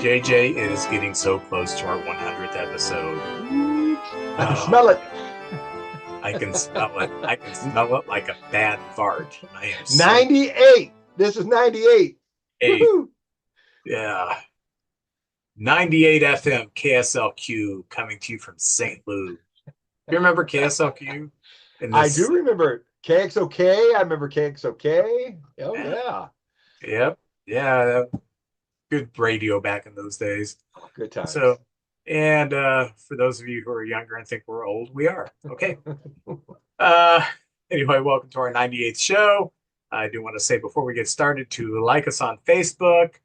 JJ is getting so close to our 100th episode. I can smell it. I can smell it. I can smell it like a bad fart. I am 98. This is 98. Woohoo. Yeah. 98 FM KSLQ coming to you from St. Louis. You remember KSLQ? I do remember KXOK. I remember KXOK. Oh, yeah. Yep. Yeah. Good radio back in those days. Good times. So, and for those of you who are younger and think we're old, we are. Okay. Anyway, welcome to our 98th show. I do want to say before we get started to like us on Facebook,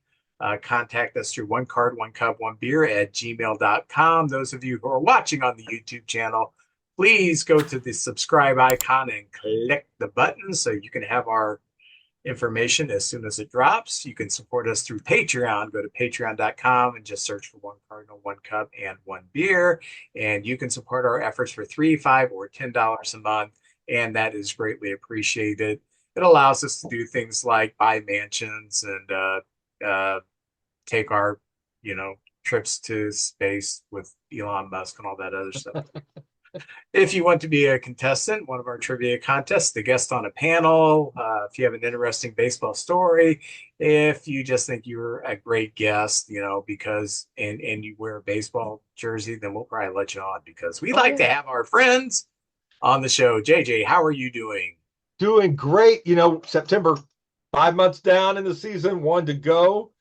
contact us through one card, one cup, one beer at gmail.com. Those of you who are watching on the YouTube channel, please go to the subscribe icon and click the button so you can have our information as soon as it drops. You can support us through Patreon. Go to patreon.com and just search for one Cardinal, one cup, and one beer. And you can support our efforts for $3, $5, or $10 a month. And that is greatly appreciated. It allows us to do things like buy mansions and take our, trips to space with Elon Musk and all that other stuff. If you want to be a contestant, one of our trivia contests, the guest on a panel, if you have an interesting baseball story, if you just think you're a great guest, because and you wear a baseball jersey, then we'll probably let you on because we like to have our friends on the show. JJ, how are you doing? Doing great. September, 5 months down in the season, one to go.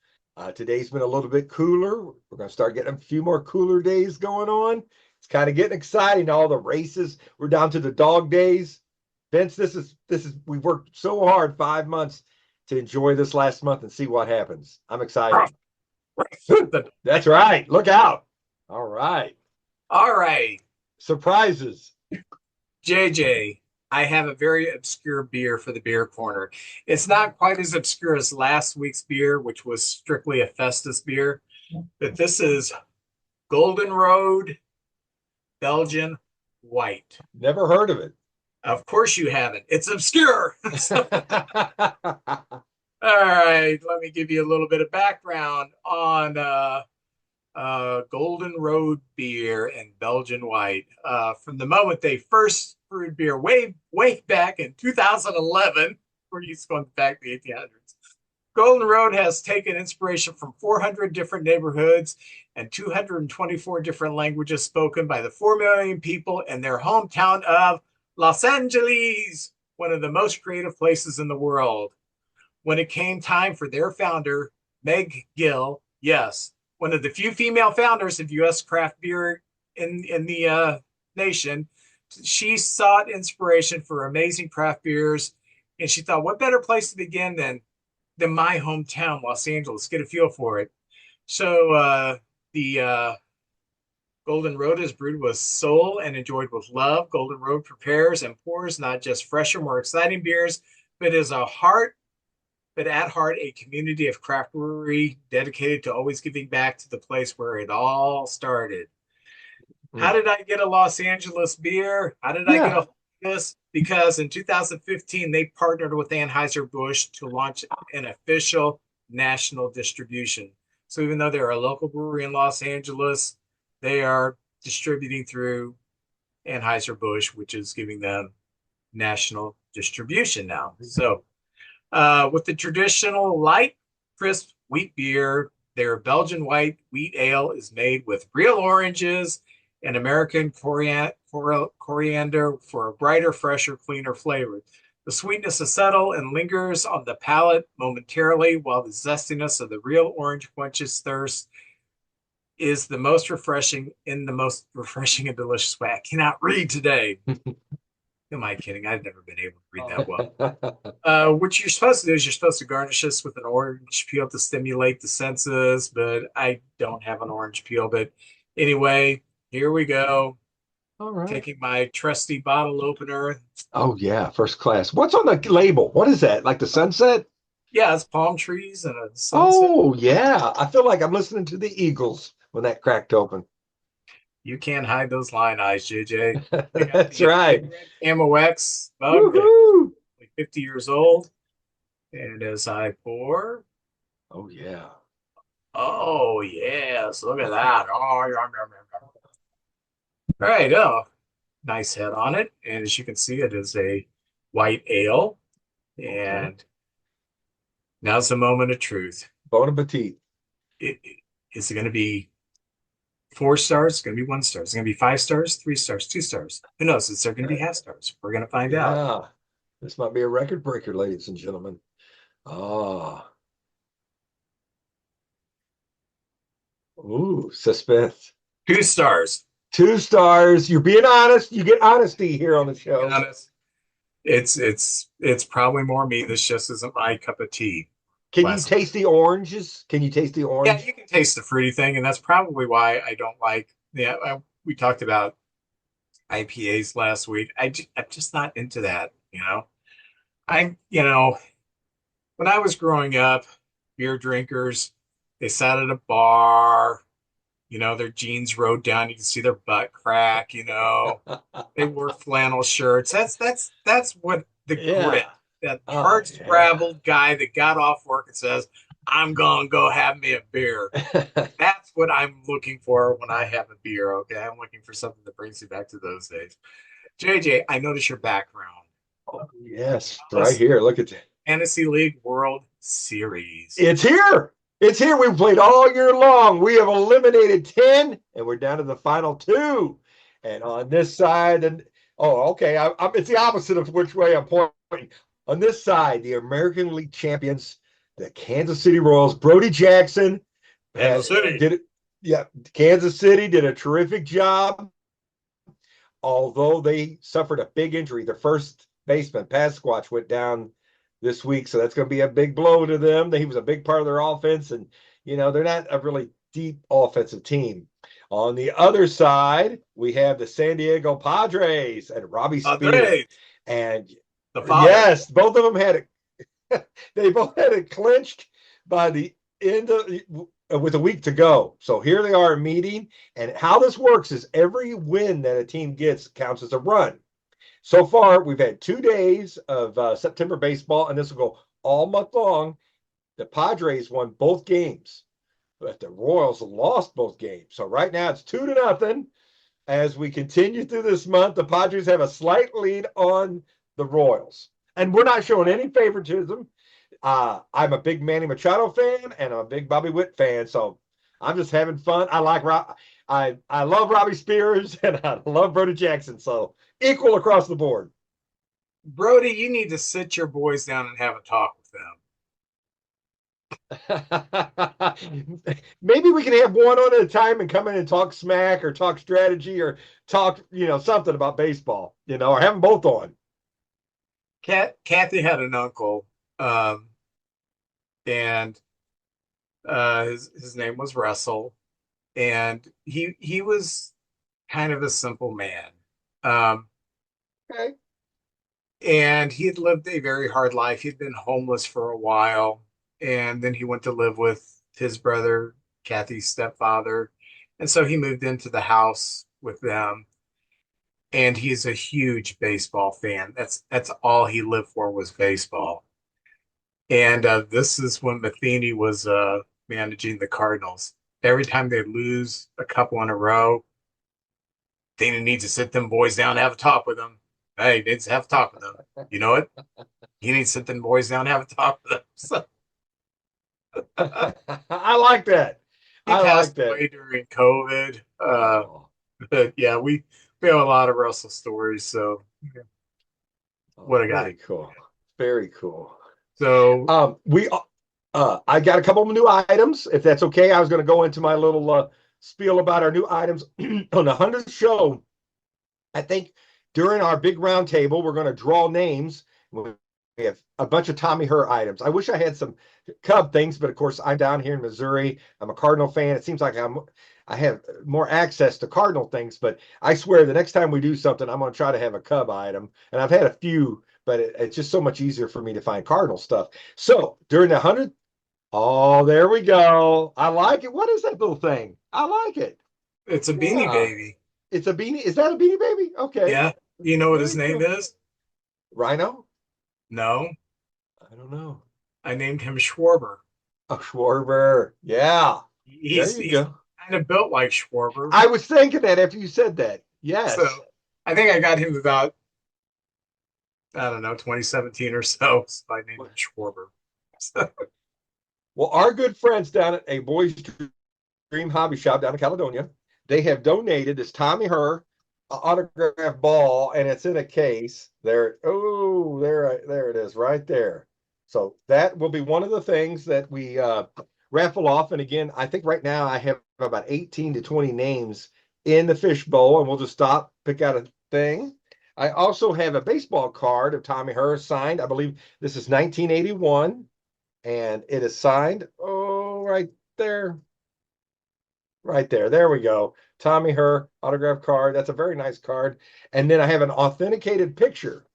Today's been a little bit cooler. We're going to start getting a few more cooler days going on. It's kind of getting exciting. All the races. We're down to the dog days. Vince, this is we've worked so hard 5 months to enjoy this last month and see what happens. I'm excited. That's right. Look out. All right. All right. Surprises. JJ, I have a very obscure beer for the beer corner. It's not quite as obscure as last week's beer, which was strictly a Festus beer, but this is Golden Road Belgian White. Never heard of it. Of course you haven't. It's obscure. All right, let me give you a little bit of background on Golden Road beer and Belgian White. From the moment they first brewed beer way back in 2011, we're used to going back to the 1800s. Golden Road has taken inspiration from 400 different neighborhoods and 224 different languages spoken by the 4 million people in their hometown of Los Angeles, one of the most creative places in the world. When it came time for their founder, Meg Gill, yes, one of the few female founders of U.S. craft beer in the nation, she sought inspiration for amazing craft beers, and she thought, what better place to begin than my hometown, Los Angeles, get a feel for it. So the Golden Road is brewed with soul and enjoyed with love. Golden Road prepares and pours not just fresher, more exciting beers, but at heart, a community of craft brewery dedicated to always giving back to the place where it all started. How did I get a Los Angeles beer? How did I get a this? Because in 2015, they partnered with Anheuser-Busch to launch an official national distribution. So even though they're a local brewery in Los Angeles, they are distributing through Anheuser-Busch, which is giving them national distribution now. So with the traditional light, crisp wheat beer, their Belgian white wheat ale is made with real oranges and American coriander for a brighter, fresher, cleaner flavor. The sweetness is subtle and lingers on the palate momentarily, while the zestiness of the real orange quenches thirst is the most refreshing and delicious way. I cannot read today. Who am I kidding? I've never been able to read that well. What you're supposed to do is you're supposed to garnish this with an orange peel to stimulate the senses, but I don't have an orange peel. But anyway, here we go. All right. Taking my trusty bottle opener. Oh, yeah. First class. What's on the label? What is that? Like the sunset? Yeah, it's palm trees and a sunset. Oh, yeah. I feel like I'm listening to the Eagles when that cracked open. You can't hide those line eyes, JJ. That's right. Ammo X, like 50 years old. And as I pour. Oh, yeah. Oh, yes. Look at that. Oh, yum, yum, yum, yum. All right. Oh, nice head on it. And as you can see, it is a white ale. Okay. And now's the moment of truth. Bon appetit. Is it going to be 4 stars? It's going to be 1 star. It's going to be 5 stars, 3 stars, 2 stars. Who knows? Is there going to be half stars? We're going to find out. Yeah. This might be a record breaker, ladies and gentlemen. Ah. Ooh, suspense. 2 stars. 2 stars. You're being honest. You get honesty here on the To be show. honest, it's probably more me. This just isn't my cup of tea. Can you Last taste the oranges? Can you taste the Yeah, orange? you can taste the fruity thing, and that's probably why I don't like. Yeah, we talked about IPAs last week. I'm just not into that. When I was growing up, beer drinkers, they sat at a bar. Their jeans rode down. You can see their butt crack. They wore flannel shirts. That's what the grit, Yeah. that Oh, hard yeah. scrabbled guy that got off work and says, "I'm gonna go have me a beer." That's what I'm looking for when I have a beer. Okay, I'm looking for something that brings me back to those days. JJ, I notice your background. Oh, yes, right Dallas here. Look at that. Fantasy League World Series. It's here. It's here. We've played all year long. We have eliminated 10, and we're down to the final two. And on this side, and oh, okay. It's the opposite of which way I'm pointing. On this side, the American League champions, the Kansas City Royals, Brody Jackson Kansas City. did it. Yeah, Kansas City did a terrific job, although they suffered a big injury. Their first baseman, Pasquatch, went down this week, so that's going to be a big blow to them. He was a big part of their offense, and they're not a really deep offensive team. On the other side, we have the San Diego Padres and Robbie Spear, Padres, and the father. yes, both of them had it. They both had it clinched by the end of with a week to go. So here they are meeting, and how this works is every win that a team gets counts as a run. So far, we've had 2 days of September baseball, and this will go all month long. The Padres won both games, but the Royals lost both games. So right now it's 2-0. As we continue through this month, the Padres have a slight lead on the Royals. And we're not showing any favoritism. I'm a big Manny Machado fan, and I'm a big Bobby Witt fan. So I'm just having fun. I love Robbie Spears, and I love Brody Jackson. So equal across the board. Brody, you need to sit your boys down and have a talk with them. Maybe we can have one on at a time and come in and talk smack or talk strategy or talk, something about baseball, or have them both on. Kathy had an uncle, um, and his name was Russell, and he was kind of a simple man. Um, Okay. and he had lived a very hard life. He'd been homeless for a while, and then he went to live with his brother, Kathy's stepfather, and so he moved into the house with them. And he's a huge baseball fan. That's all he lived for was baseball. And this is when Matheny was managing the Cardinals. Every time they lose a couple in a row, Matheny needs to sit them boys down and have a talk with them. Hey, he needs to have a talk with them. You know what? He needs to sit them boys down and have a talk with them. So I like that. he I like passed that. away during COVID. Oh, But yeah, we have a lot of Russell stories. So oh, what a guy. very cool. Very cool. So We I got a couple of new items, if that's okay. I was going to go into my little spiel about our new items on the 100th show. I think during our big round table, we're going to draw names. We have a bunch of Tommy Her items. I wish I had some Cub things, but of course I'm down here in Missouri. I'm a Cardinal fan. It seems like I have more access to Cardinal things, but I swear the next time we do something, I'm going to try to have a Cub item. And I've had a few, but it's just so much easier for me to find Cardinal stuff. So during the 100th, oh, there we go. I like it. What is that little thing? I like it. it's a Beanie Yeah. Baby. It's a beanie. Is that a beanie baby? Okay. Yeah. You know what his Very name cool. is? Rhino? No. I don't know. I named him Schwarber. Oh, Schwarber. Yeah. There you He's go. kind of built like Schwarber. I was thinking that after you said that. So Yes. I think I got him about, I don't know, 2017 or so. So I named him Schwarber. So, Well, our good friends down at a boys' dream hobby shop down in Caledonia, they have donated this Tommy Herr autograph ball, and it's in a case. There, oh, there it is, right there. So that will be one of the things that we raffle off. And again, I think right now I have about 18 to 20 names in the fishbowl, and we'll just stop, pick out a thing. I also have a baseball card of Tommy Herr signed. I believe this is 1981, and it is signed. Oh, right there. Right there. There we go. Tommy Herr autograph card. That's a very nice card. And then I have an authenticated picture.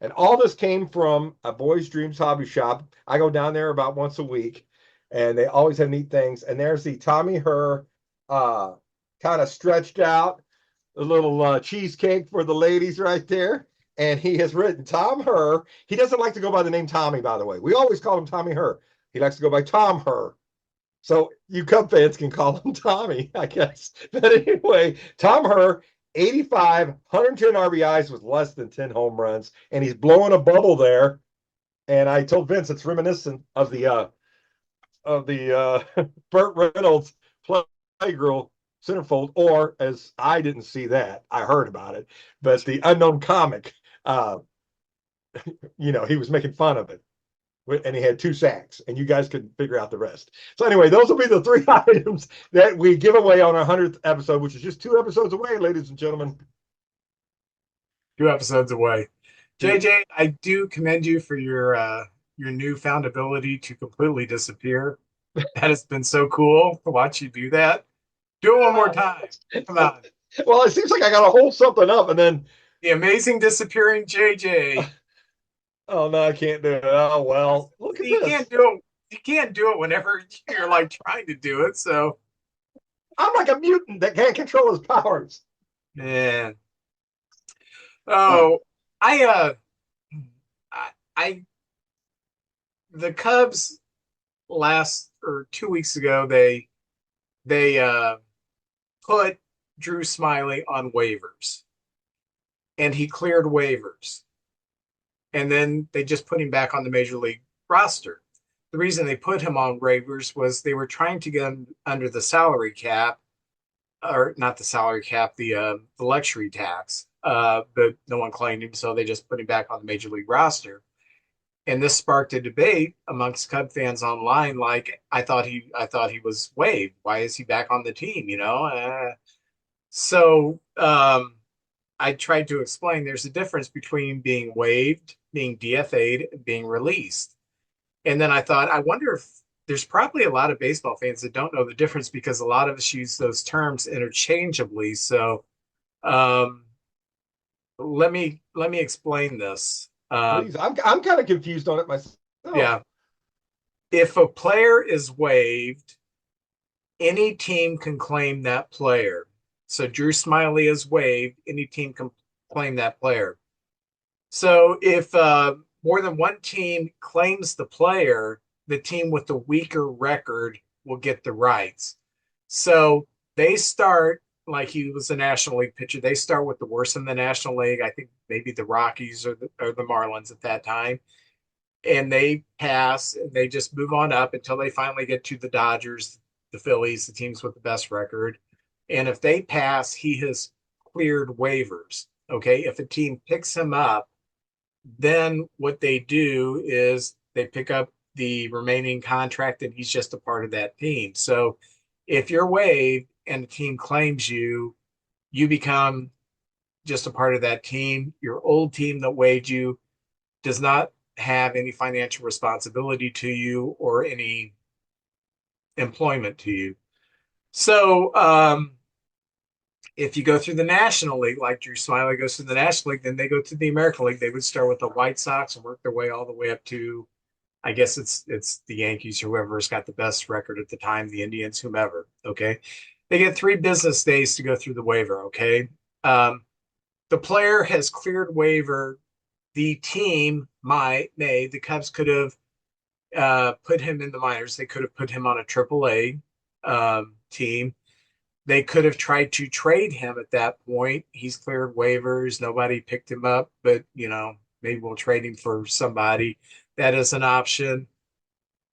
And all this came from a Boys Dreams hobby shop. I go down there about once a week, and they always have neat things. And there's the Tommy Herr uh, kind of stretched out, a little cheesecake for the ladies right there. And he has written Tom Herr. He doesn't like to go by the name Tommy, by the way. We always call him Tommy Herr. He likes to go by Tom Herr. So you Cub fans can call him Tommy, I guess. But anyway, Tom Herr, 85, 110 RBIs with less than 10 home runs, and he's blowing a bubble there. And I told Vince it's reminiscent of the Burt Reynolds Playgirl centerfold, or as I didn't see that, I heard about it, but the Unknown Comic. Uh, he was making fun of it, and he had 2 sacks, and you guys could figure out the rest. So anyway, those will be the 3 items that we give away on our 100th episode, which is just 2 episodes away, ladies and gentlemen. 2 episodes away. JJ, I do commend you for your newfound ability to completely disappear. That has been so cool to watch you do that. Do it one more time. Come on. Well, it seems like I got to hold something up, and then The amazing disappearing JJ. oh no, I can't do it. Oh well, look at You this. can't do it. You can't do it whenever you're like trying to do it. So, I'm like a mutant that can't control his powers. man. Oh, I I the Cubs last or 2 weeks ago they put Drew Smiley on waivers, and he cleared waivers, and then they just put him back on the major league roster. The reason they put him on waivers was they were trying to get him under the salary cap, or not the salary cap, the luxury tax. But no one claimed him, so they just put him back on the major league roster. And this sparked a debate amongst Cub fans online. Like, I thought he was waived. Why is he back on the team? So I tried to explain there's a difference between being waived, being DFA'd, and being released. And then I thought, I wonder if there's probably a lot of baseball fans that don't know the difference because a lot of us use those terms interchangeably. So um, let me explain this. Please, I'm kind of confused on it myself. Yeah, if a player is waived, any team can claim that player. So Drew Smiley is waived, any team can claim that player. So if more than one team claims the player, the team with the weaker record will get the rights. So they start like he was a National League pitcher. They start with the worst in the National League. I think maybe the Rockies or the Marlins at that time. And they pass and they just move on up until they finally get to the Dodgers, the Phillies, the teams with the best record. And if they pass, he has cleared waivers. Okay. If a team picks him up, then what they do is they pick up the remaining contract and he's just a part of that team. So if you're waived and the team claims you, you become just a part of that team. Your old team that waived you does not have any financial responsibility to you or any employment to you. So if you go through the National League, like Drew Smiley goes through the National League, then they go to the American League. They would start with the White Sox and work their way all the way up to, I guess it's the Yankees, whoever's got the best record at the time, the Indians, whomever. Okay, they get 3 business days to go through the waiver. Okay, the player has cleared waiver. The team the Cubs could have put him in the minors. They could have put him on a AAA team. They could have tried to trade him at that point. He's cleared waivers. Nobody picked him up, but maybe we'll trade him for somebody. That is an option.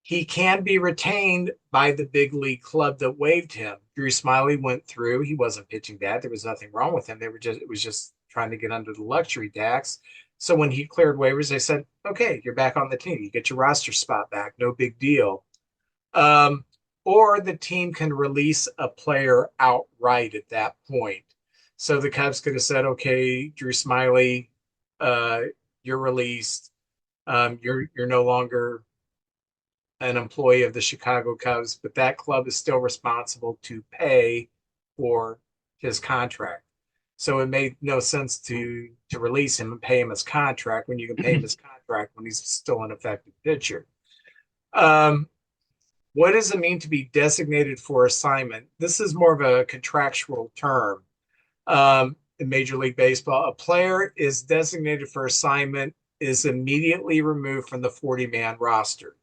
He can be retained by the big league club that waived him. Drew Smiley went through. He wasn't pitching bad. There was nothing wrong with him. It was just trying to get under the luxury tax. So when he cleared waivers, they said, okay, you're back on the team. You get your roster spot back. No big deal. Or the team can release a player outright at that point. So the Cubs could have said, okay, Drew Smiley, you're released. You're no longer an employee of the Chicago Cubs, but that club is still responsible to pay for his contract. So it made no sense to release him and pay him his contract when you can pay him his contract when he's still an effective pitcher. What does it mean to be designated for assignment? This is more of a contractual term in Major League Baseball. A player is designated for assignment is immediately removed from the 40-man roster.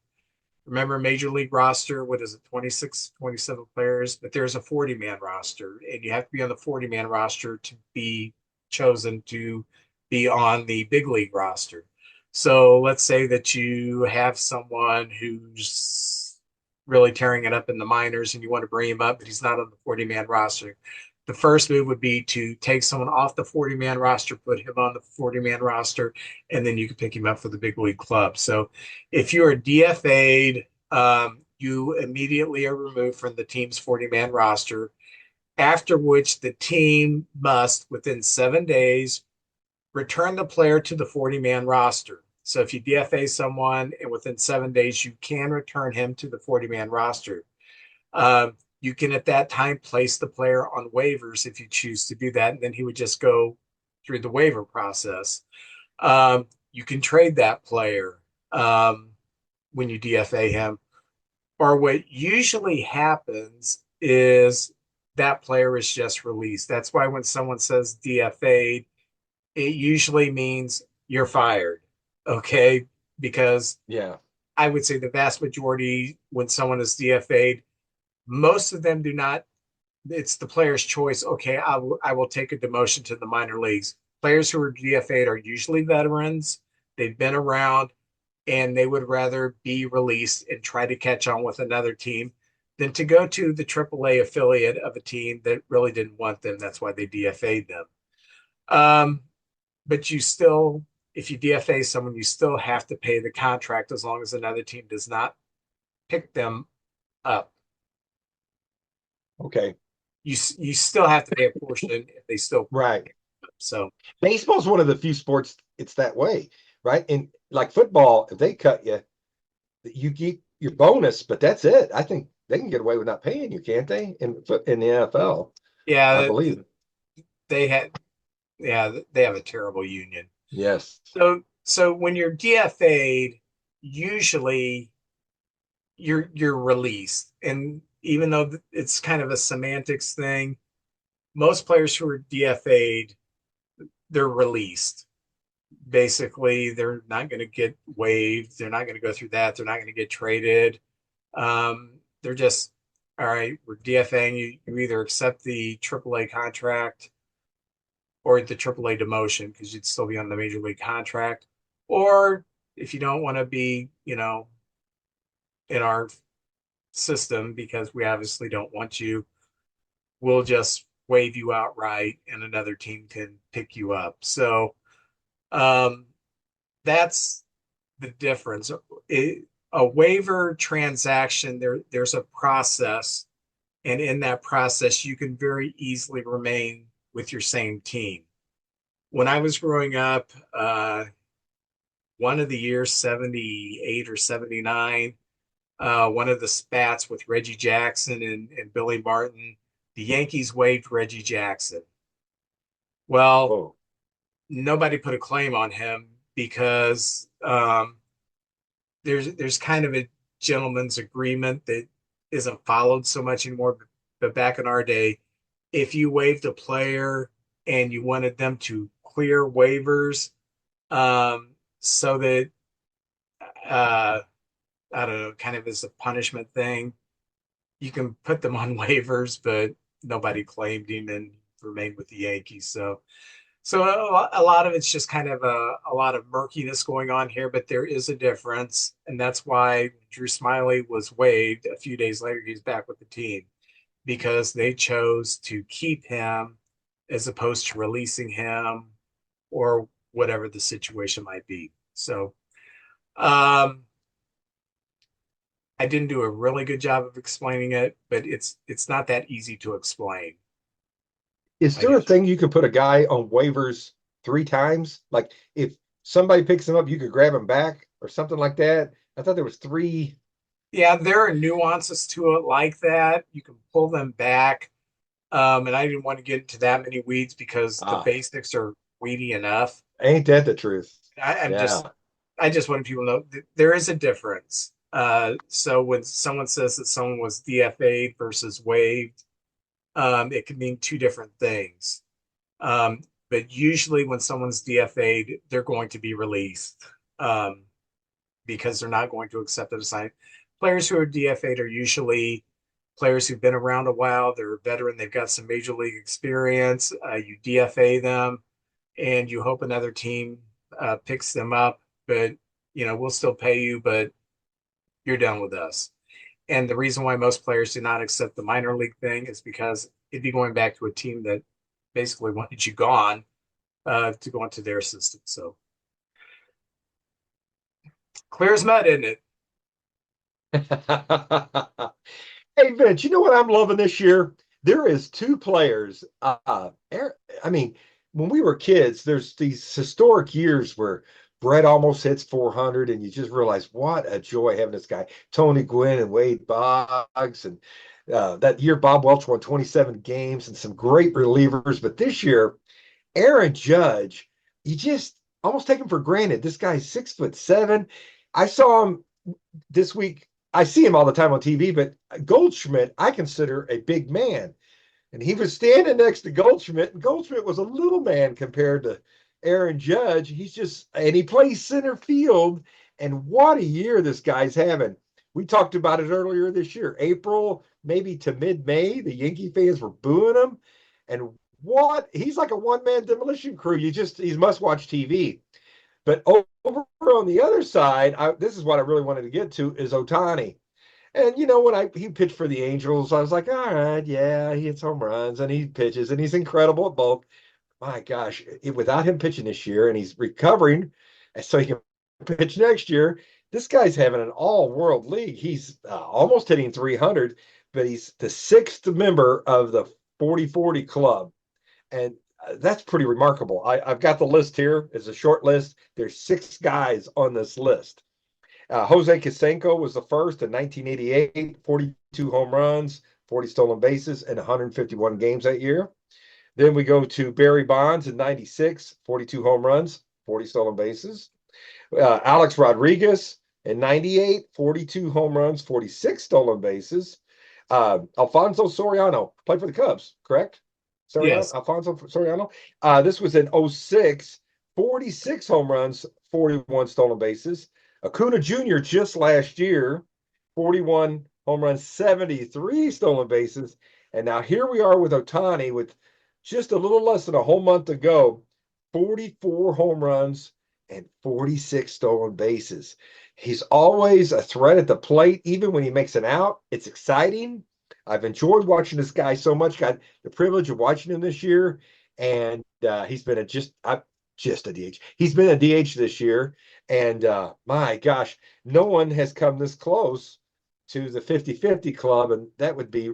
Remember, Major League roster, what is it, 26, 27 players? But there's a 40-man roster, and you have to be on the 40-man roster to be chosen to be on the big league roster. So let's say that you have someone who's really tearing it up in the minors and you want to bring him up, but he's not on the 40-man roster. The first move would be to take someone off the 40-man roster, put him on the 40-man roster, and then you can pick him up for the big league club. So if you are DFA'd, you immediately are removed from the team's 40-man roster, after which the team must, within 7 days, return the player to the 40-man roster. So if you DFA someone and within 7 days, you can return him to the 40-man roster. You can at that time place the player on waivers if you choose to do that, and then he would just go through the waiver process. You can trade that player when you DFA him. Or what usually happens is that player is just released. That's why when someone says DFA'd, it usually means you're fired. Okay. Because I would say the vast majority, when someone is DFA'd, most of them do not. It's the player's choice. Okay, I will take a demotion to the minor leagues. Players who are DFA'd are usually veterans. They've been around, and they would rather be released and try to catch on with another team than to go to the AAA affiliate of a team that really didn't want them. That's why they DFA'd them. But you still, if you DFA someone, you still have to pay the contract as long as another team does not pick them up. Okay. You still have to pay a portion if they still right. So baseball's one of the few sports it's that way, right? And like football, if they cut you, you get your bonus, but that's it. I think they can get away with not paying you, can't they? In the NFL, yeah, I believe they have a terrible union. Yes. So when you're DFA'd, usually you're released, and even though it's kind of a semantics thing, most players who are DFA'd, they're released. Basically, they're not going to get waived. They're not going to go through that. They're not going to get traded. They're just, all right, we're DFAing you. You either accept the AAA contract or the AAA demotion because you'd still be on the major league contract. Or if you don't want to be, in our system because we obviously don't want you, we'll just waive you outright and another team can pick you up. So that's the difference. A waiver transaction, there's a process, and in that process, you can very easily remain with your same team. When I was growing up, one of the years, 78 or 79, one of the spats with Reggie Jackson and Billy Martin, the Yankees waived Reggie Jackson. Well, nobody put a claim on him because there's kind of a gentleman's agreement that isn't followed so much anymore. But back in our day, if you waived a player and you wanted them to clear waivers, so that I don't know, kind of as a punishment thing. You can put them on waivers, but nobody claimed him and remained with the Yankees. So a lot of it's just kind of a lot of murkiness going on here, but there is a difference, and that's why Drew Smiley was waived. A few days later, he's back with the team because they chose to keep him as opposed to releasing him or whatever the situation might be. So um, I didn't do a really good job of explaining it, but it's not that easy to explain, Is I there a guess. thing you can put a guy on waivers 3 times? Like if somebody picks him up, you could grab him back or something like that. I thought there was three. Yeah, there are nuances to it like that. You can pull them back. And I didn't want to get into that many weeds because the Ah, basics are weedy enough. ain't that the truth? I'm just Yeah. I just want people to know there is a difference. So when someone says that someone was DFA'd versus waived, it can mean two different things. Um, but usually when someone's DFA'd, they're going to be released um, because they're not going to accept an assignment. Players who are DFA'd are usually players who've been around a while. They're a veteran. They've got some major league experience. You DFA them, and you hope another team picks them up. But we'll still pay you, but you're done with us. And the reason why most players do not accept the minor league thing is because it'd be going back to a team that basically wanted you gone to go into their system. So clear as mud, isn't it? Hey, Vince, you know what I'm loving this year? There is two players. I mean, when we were kids, there's these historic years where Brett almost hits 400, and you just realize what a joy having this guy, Tony Gwynn and Wade Boggs, and that year Bob Welch won 27 games and some great relievers. But this year, Aaron Judge, you just almost take him for granted. This guy's 6'7". I saw him this week. I see him all the time on TV, but Goldschmidt, I consider a big man. And he was standing next to Goldschmidt, and Goldschmidt was a little man compared to Aaron Judge. And he plays center field. And what a year this guy's having. We talked about it earlier this year. April, maybe to mid May, the Yankee fans were booing him. And what? He's like a one man demolition crew. He's must watch TV. But over on the other side, this is what I really wanted to get to is Otani. And when he pitched for the Angels, I was like, all right, yeah, he hits home runs and he pitches and he's incredible at both. My gosh, without him pitching this year and he's recovering, so he can pitch next year. This guy's having an all-world league. He's almost hitting 300, but he's the sixth member of the 40-40 club, and that's pretty remarkable. I've got the list here. It's a short list. There's 6 guys on this list. Jose Canseco was the first in 1988, 42 home runs, 40 stolen bases, and 151 games that year. Then we go to Barry Bonds in 96, 42 home runs, 40 stolen bases. Alex Rodriguez in 98, 42 home runs, 46 stolen bases. Alfonso Soriano played for the Cubs, correct? Yes. Alfonso Soriano. This was in 06, 46 home runs, 41 stolen bases. Acuna Jr. just last year, 41 home runs, 73 stolen bases. And now here we are with Otani with just a little less than a whole month ago, 44 home runs and 46 stolen bases. He's always a threat at the plate, even when he makes an out. It's exciting. I've enjoyed watching this guy so much. Got the privilege of watching him this year, and he's been just a DH. He's been a DH this year, and my gosh, no one has come this close to the 50-50 club, and that would be,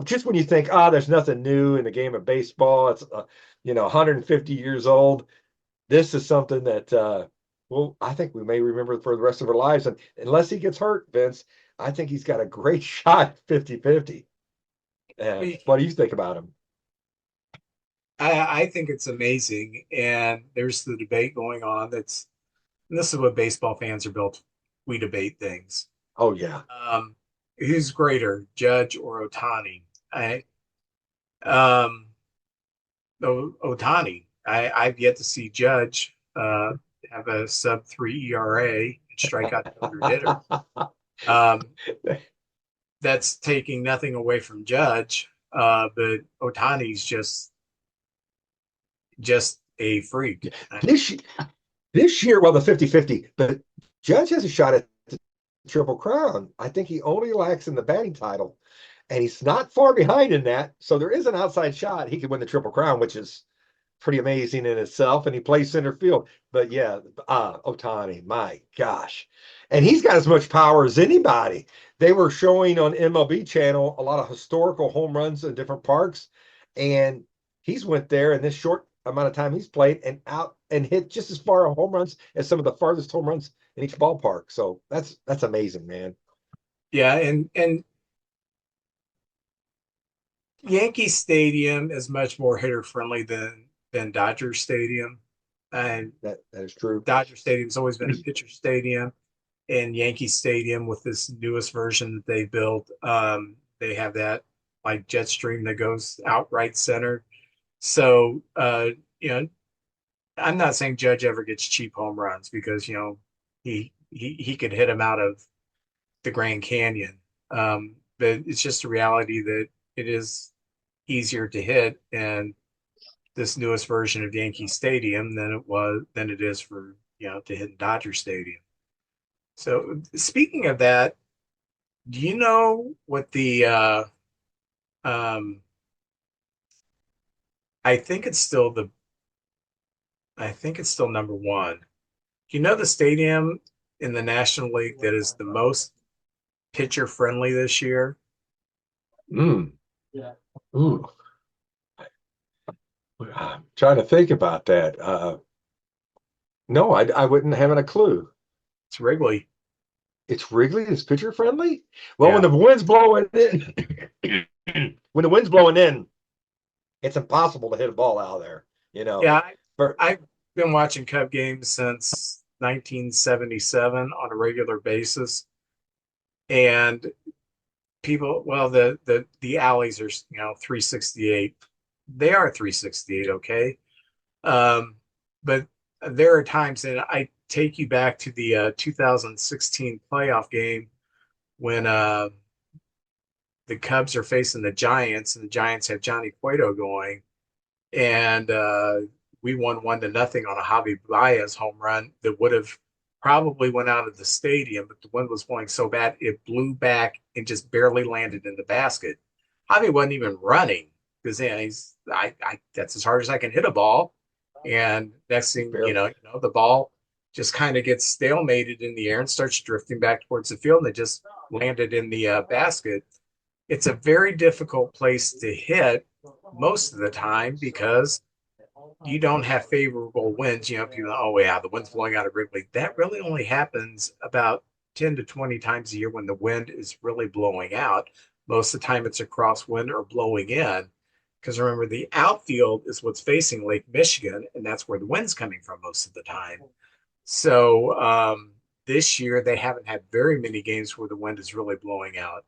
just when you think, there's nothing new in the game of baseball, it's 150 years old. This is something that well, I think we may remember for the rest of our lives. And unless he gets hurt, Vince, I think he's got a great shot 50-50. What do you think about him? I think it's amazing. And there's the debate going on and this is what baseball fans are built. We debate things. Oh, yeah. Um, who's greater, Judge or Otani? Um, Otani. I've yet to see Judge have a sub-3 ERA and strike out 200 hitters. Um, that's taking nothing away from Judge, but Otani's just a freak. This this year, well, the 50-50, but Judge has a shot at the Triple Crown. I think he only lacks in the batting title, and he's not far behind in that. So there is an outside shot. He could win the Triple Crown, which is pretty amazing in itself. And he plays center field. But yeah, Otani, my gosh. And he's got as much power as anybody. They were showing on MLB channel a lot of historical home runs in different parks. And he's went there in this short amount of time he's played and out and hit just as far home runs as some of the farthest home runs in each ballpark. So that's amazing, man. Yeah, and Yankee Stadium is much more hitter friendly than Dodger Stadium, and That is true. Dodger Stadium's always been a pitcher stadium, and Yankee Stadium with this newest version that they built, they have that like jet stream that goes out right center. So you know, I'm not saying Judge ever gets cheap home runs because he could hit them out of the Grand Canyon. But it's just a reality that it is easier to hit in this newest version of Yankee Stadium than it is for to hit in Dodger Stadium. So speaking of that, do you know what the um I think it's still the I think it's still number one. Do you know the stadium in the National League that is the most pitcher friendly this year? Mm. Ooh. I'm trying to think about that. No, I wouldn't have a clue. It's Wrigley. It's Wrigley is pitcher friendly. Well, when Yeah. the wind's blowing in, when the wind's blowing in, it's impossible to hit a ball out of there. You know, Yeah, for I've been watching Cub games since 1977 on a regular basis, and people, well, the alleys are 368. They are 368, okay. But there are times that I take you back to the 2016 playoff game when the Cubs are facing the Giants, and the Giants have Johnny Cueto going, and we won 1-0 on a Javi Baez home run that would have probably went out of the stadium, but the wind was blowing so bad it blew back and just barely landed in the basket. Javi wasn't even running because I that's as hard as I can hit a ball, and next thing the ball just kind of gets stalemated in the air and starts drifting back towards the field, and it just landed in the basket. It's a very difficult place to hit most of the time because you don't have favorable winds. People, oh yeah, the wind's blowing out of Wrigley. That really only happens about 10 to 20 times a year when the wind is really blowing out. Most of the time it's a crosswind or blowing in. Because remember, the outfield is what's facing Lake Michigan, and that's where the wind's coming from most of the time. So this year they haven't had very many games where the wind is really blowing out.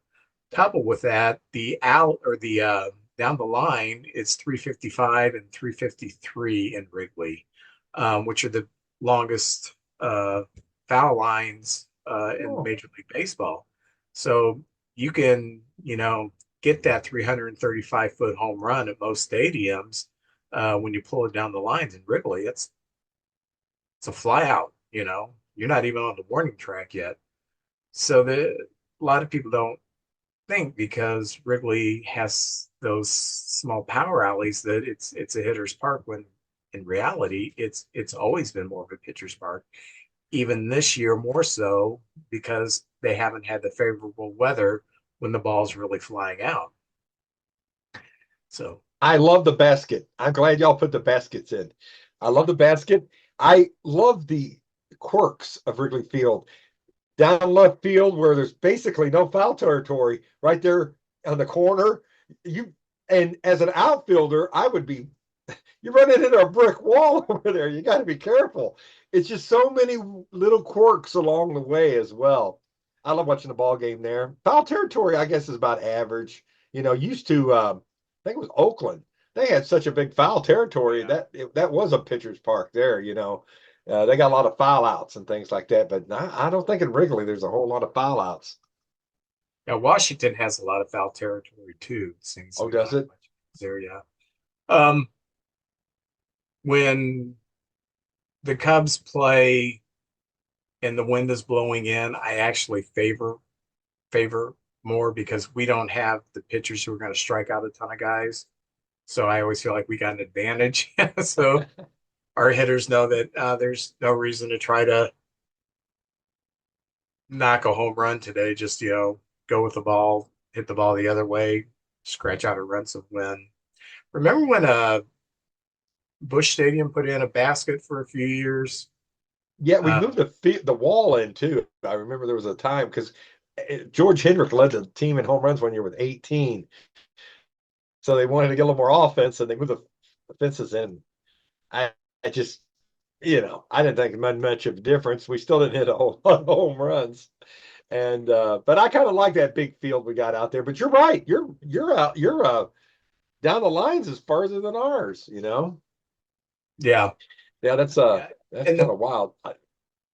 Coupled with that, the out or the down the line, it's 355 and 353 in Wrigley, which are the longest foul lines in Major League Baseball. So you can, get that 335-foot home run at most stadiums when you pull it down the lines in Wrigley. It's a fly out. You're not even on the warning track yet. So a lot of people don't think because Wrigley has those small power alleys that it's a hitter's park when in reality it's always been more of a pitcher's park. Even this year more so because they haven't had the favorable weather when the ball's really flying out. So I love the basket. I'm glad y'all put the baskets in. I love the basket. I love the quirks of Wrigley Field. Down left field where there's basically no foul territory right there on the corner. And as an outfielder, you're running into a brick wall over there. You got to be careful. It's just so many little quirks along the way as well. I love watching the ball game there. Foul territory, I guess, is about average. Used to, I think it was Oakland. They had such a big foul territory that was a pitcher's park there. They got a lot of foul outs and things like that, but I don't think in Wrigley there's a whole lot of foul outs. Now, Washington has a lot of foul territory too. Seems to Oh, be not does it? much there, yeah. Um, when the Cubs play and the wind is blowing in, I actually favor more because we don't have the pitchers who are going to strike out a ton of guys. So I always feel like we got an advantage. So our hitters know that there's no reason to try to knock a home run today. Just go with the ball, hit the ball the other way, scratch out a run some win. Remember when Bush Stadium put in a basket for a few years? Yeah, we Uh, moved the wall in too. I remember there was a time because George Hendrick led the team in home runs one year with 18. So they wanted to get a little more offense and they moved the fences in. I, I just, I didn't think it made much of a difference. We still didn't hit a whole lot of home runs. And but I kind of like that big field we got out there. But you're right. You're down the lines is farther than ours. yeah, Yeah, yeah. that's And kind of wild.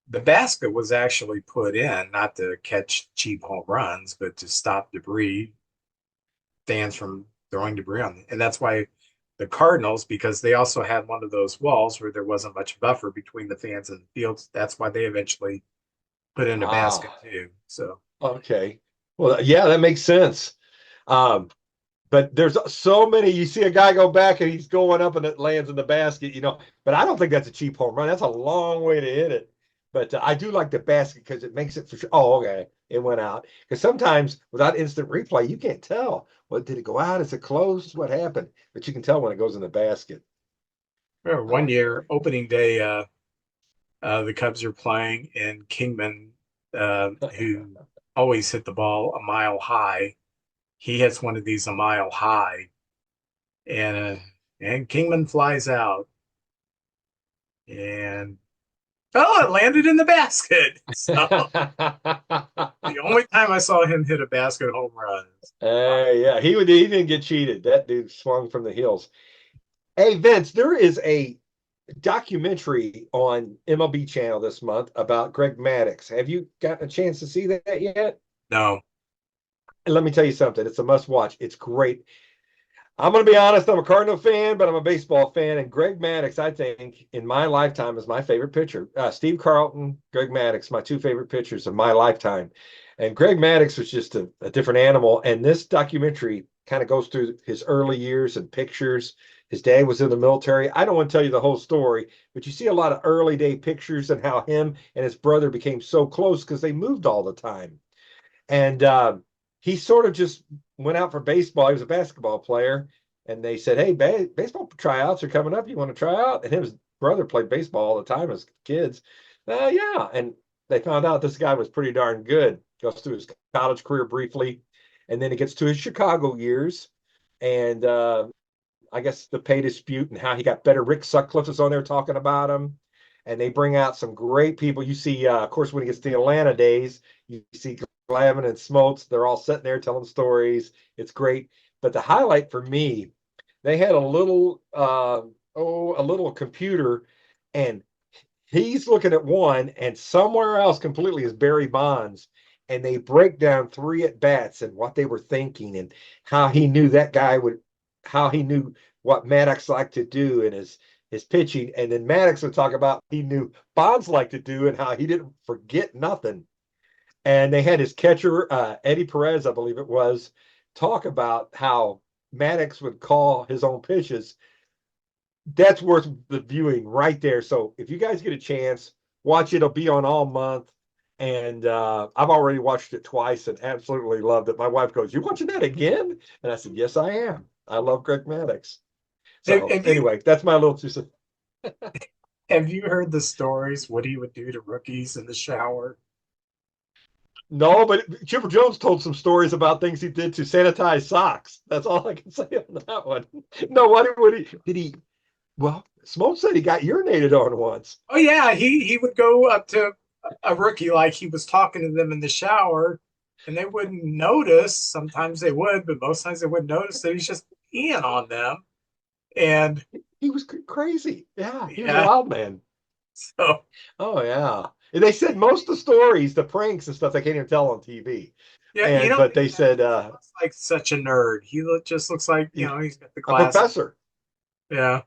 the basket was actually put in not to catch cheap home runs, but to stop debris, fans from throwing debris on. And that's why the Cardinals, because they also had one of those walls where there wasn't much buffer between the fans and the fields. That's why they eventually put in a basket Ah, too. So okay. Well, yeah, that makes sense. Um, but there's so many. You see a guy go back and he's going up and it lands in the basket. But I don't think that's a cheap home run. That's a long way to hit it. But I do like the basket because it makes it for sure. Oh, okay, it went out. Because sometimes without instant replay, you can't tell. What did it go out? Is it closed? What happened? But you can tell when it goes in the basket. remember one Um, year, opening day, the Cubs are playing, and Kingman, who always hit the ball a mile high, he hits one of these a mile high, and Kingman flies out, and oh, it landed in the basket. So the only time I saw him hit a basket home run. yeah, he didn't get cheated. That dude swung from the hills. Hey Vince, there is a documentary on MLB Channel this month about Greg Maddux. Have you gotten a chance to see that yet? No, And let me tell you something. It's a must watch. It's great. I'm going to be honest. I'm a Cardinal fan, but I'm a baseball fan. And Greg Maddux, I think, in my lifetime, is my favorite pitcher. Steve Carlton, Greg Maddux, my two favorite pitchers of my lifetime. And Greg Maddux was just a different animal. And this documentary kind of goes through his early years and pictures. His dad was in the military. I don't want to tell you the whole story, but you see a lot of early day pictures and how him and his brother became so close because they moved all the time. And he sort of just went out for baseball. He was a basketball player, and they said, "Hey, baseball tryouts are coming up. You want to try out?" And his brother played baseball all the time as kids. Yeah, and they found out this guy was pretty darn good. Goes through his college career briefly, and then he gets to his Chicago years, and I guess the pay dispute and how he got better. Rick Sutcliffe is on there talking about him, and they bring out some great people. You see, of course, when he gets to the Atlanta days, you see Glavine and Smoltz. They're all sitting there telling stories. It's great. But the highlight for me, they had a little computer, and he's looking at one, and somewhere else completely is Barry Bonds. And they break down three at bats and what they were thinking and how he knew that guy would, how he knew what Maddox liked to do and his pitching. And then Maddox would talk about he knew Bonds liked to do and how he didn't forget nothing. And they had his catcher, Eddie Perez, I believe it was, talk about how Maddox would call his own pitches. That's worth the viewing right there. So if you guys get a chance, watch it. It'll be on all month. And I've already watched it twice and absolutely loved it. My wife goes, "You watching that again?" And I said, "Yes, I am. I love Greg Maddux." have, So have you anyway, that's my little two cents. have you heard the stories what he would do to rookies in the shower? No, but Chipper Jones told some stories about things he did to sanitize socks. That's all I can say on that one. No, what would he did he? Well, Smoke said he got urinated on once. Oh yeah, he would go up to a rookie like he was talking to them in the shower, and they wouldn't notice. Sometimes they would, but most times they wouldn't notice that he's just peeing on them. And He was crazy. Yeah, he was a yeah, wild man. So Oh yeah. And they said most of the stories, the pranks and stuff, they can't even tell on TV. yeah, you And know, but they said he looks like such a nerd. Just looks like, yeah, he's got the a glasses. professor. Yeah.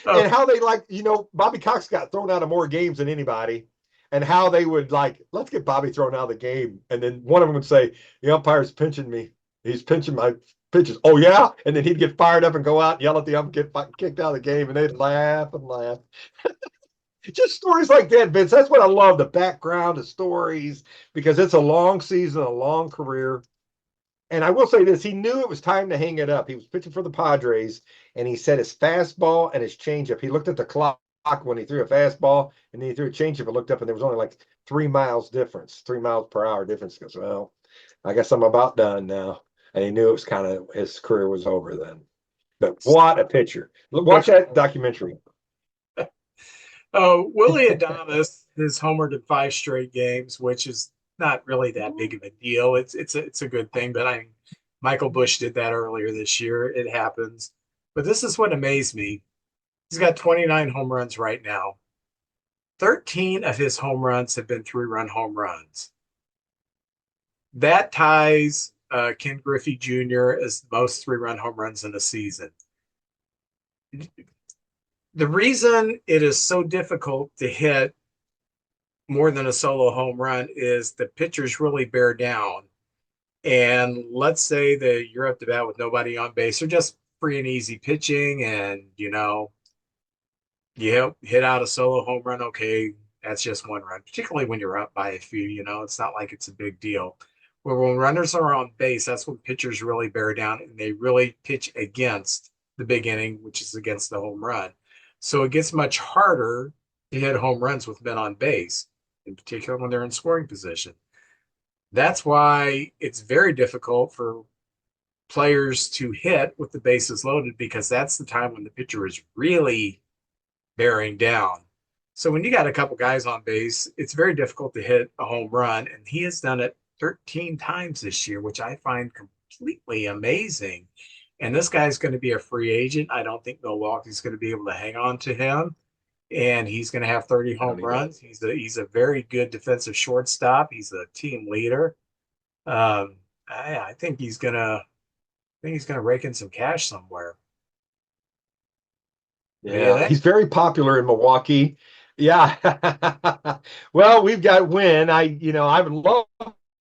Oh, And how they like, Bobby Cox got thrown out of more games than anybody. And how they would like, let's get Bobby thrown out of the game. And then one of them would say, the umpire's pinching me. He's pinching my pitches. Oh yeah. And then he'd get fired up and go out and yell at the ump, get kicked out of the game, and they'd laugh and laugh. Just stories like that, Vince. That's what I love, the background, the stories, because it's a long season, a long career. And I will say this, he knew it was time to hang it up. He was pitching for the Padres, and he said his fastball and his changeup. He looked at the clock when he threw a fastball, and then he threw a changeup and looked up, and there was only like 3 miles difference, 3 miles per hour difference. He goes, well, I guess I'm about done now. And he knew it was kind of his career was over then. But what a pitcher. Watch that documentary. oh, Willie Adames has homered in 5 straight games, which is not really that big of a deal. It's a good thing, but Michael Bush did that earlier this year. It happens. But this is what amazed me. He's got 29 home runs right now. 13 of his home runs have been 3-run home runs. That ties Ken Griffey Jr. as the most 3-run home runs in a season. The reason it is so difficult to hit more than a solo home run is the pitchers really bear down. And let's say that you're up to bat with nobody on base or just free and easy pitching, and you hit out a solo home run. Okay, that's just 1 run, particularly when you're up by a few. It's not like it's a big deal. But when runners are on base, that's when pitchers really bear down and they really pitch against the big inning, which is against the home run. So it gets much harder to hit home runs with men on base, in particular when they're in scoring position. That's why it's very difficult for players to hit with the bases loaded because that's the time when the pitcher is really bearing down. So when you got a couple guys on base, it's very difficult to hit a home run, and he has done it 13 times this year, which I find completely amazing. And this guy's going to be a free agent. I don't think Milwaukee's going to be able to hang on to him, and he's going to have 30 I home don't either. runs. He's a very good defensive shortstop. He's a team leader. Um, I think he's gonna rake in some cash somewhere. What do you Yeah, think? he's very popular in Milwaukee. Yeah. Well, we've got Win. I would love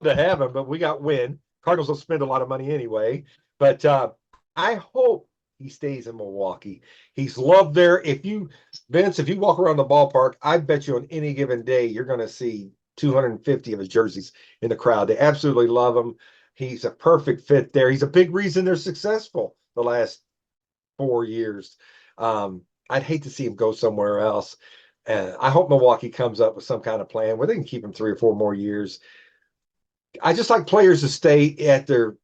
to have him, but we got Win. Cardinals will spend a lot of money anyway. But I hope he stays in Milwaukee. He's loved there. Vince, if you walk around the ballpark, I bet you on any given day you're going to see 250 of his jerseys in the crowd. They absolutely love him. He's a perfect fit there. He's a big reason they're successful the last 4 years. I'd hate to see him go somewhere else. I hope Milwaukee comes up with some kind of plan where they can keep him 3 or 4 more years. I just like players to stay at the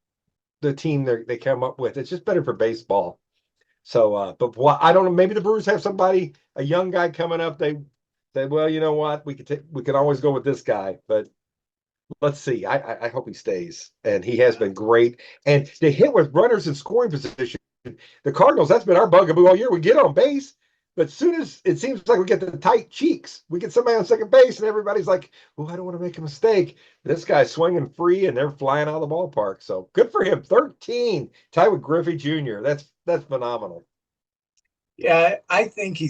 team they come up with. It's just better for baseball. So, but what I don't know. Maybe the Brewers have somebody, a young guy coming up. They say, well, you know what? We can always go with this guy. But let's see. I hope he stays, and he has been great. And they hit with runners in scoring position. The Cardinals, that's been our bugaboo all year. We get on base, but as soon as it seems like we get the tight cheeks, we get somebody on second base, and everybody's like, "Oh, I don't want to make a mistake." This guy's swinging free, and they're flying out of the ballpark. So good for him. 13, tied with Griffey Jr. That's phenomenal. Yeah, I think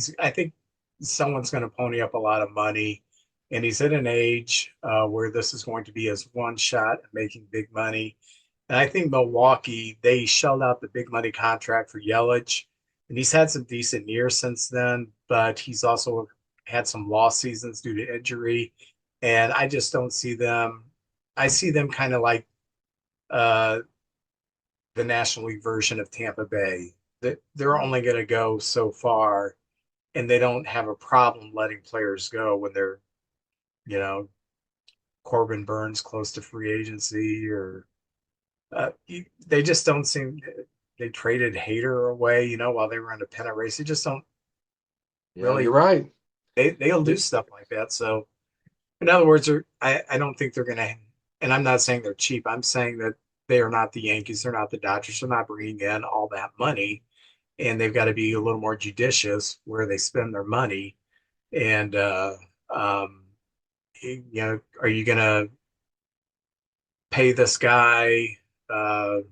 someone's going to pony up a lot of money, and he's at an age where this is going to be his one shot at making big money. And I think Milwaukee, they shelled out the big money contract for Yelich, and he's had some decent years since then, but he's also had some lost seasons due to injury. And I just don't see them. I see them kind of like uh, the National League version of Tampa Bay. That they're only going to go so far, and they don't have a problem letting players go when they're, you know, Corbin Burns close to free agency, or they just don't seem. They traded Hader away, while they were in a pennant race. They just don't Yeah, you're really. right. They'll do stuff like that. So, in other words, I don't think they're going to. And I'm not saying they're cheap. I'm saying that they are not the Yankees. They're not the Dodgers. They're not bringing in all that money. and they've got to be a little more judicious where they spend their money. And um, are you going to pay this guy $150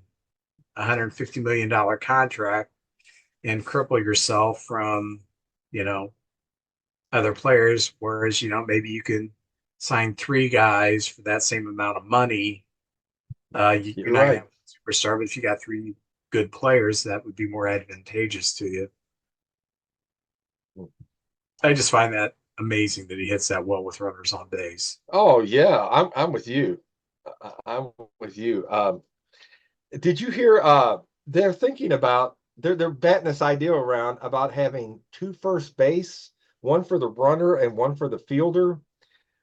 million contract and cripple yourself from, you know, other players? Whereas, maybe you can sign three guys for that same amount of money. You're You're not going to right. have a superstar, but if you got three good players, that would be more advantageous to you. I just find that amazing that he hits that well with runners on base. Oh yeah, I'm with you. I'm with you. Did you hear they're thinking about they're batting this idea around about having two first base, one for the runner and one for the fielder.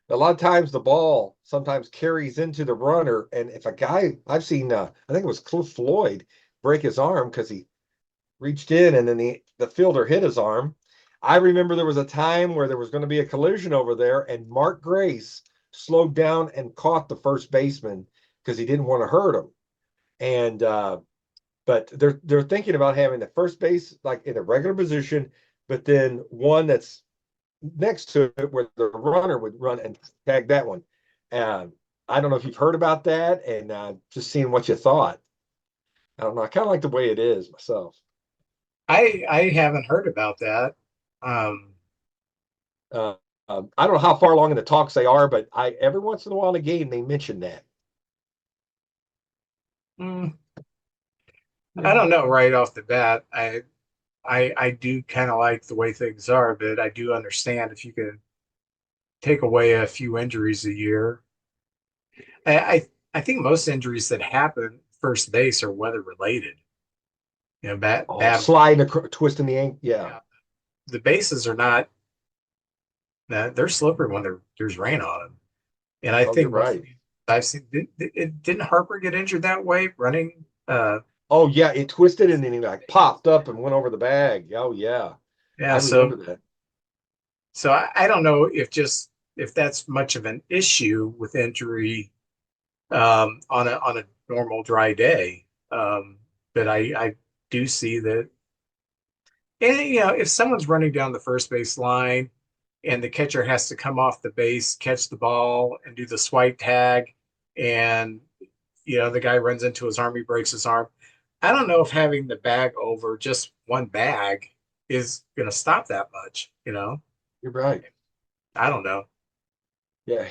A lot of times the ball sometimes carries into the runner, and if a guy I've seen I think it was Cliff Floyd break his arm because he reached in and then the fielder hit his arm. I remember there was a time where there was going to be a collision over there, and Mark Grace slowed down and caught the first baseman because he didn't want to hurt him. And but they're thinking about having the first base like in a regular position, but then one that's next to it where the runner would run and tag that one. I don't know if you've heard about that, and just seeing what you thought. I don't know. I kind of like the way it is myself. I haven't heard about that. Um, Uh, I don't know how far along in the talks they are, but I every once in a while in a game they mention that. mm, I Yeah. don't know right off the bat. I do kind of like the way things are, but I do understand if you can take away a few injuries a year. I think most injuries that happen first base are weather related. Oh, Bad. sliding, twisting the ankle. Yeah. Yeah, the bases are not they're slippery when there's rain on them. And I Oh, you're think most of right. these I've seen didn't Harper get injured that way running? Oh, yeah. It twisted and then he like popped up and went over the bag. Oh, yeah. I Yeah, remember that. so I don't know if that's much of an issue with injury on a normal dry day. But I do see that, and if someone's running down the first base line and the catcher has to come off the base, catch the ball, and do the swipe tag, and the guy runs into his arm, he breaks his arm. I don't know if having the bag over just one bag is going to stop that much. You're right. I don't know. Yeah,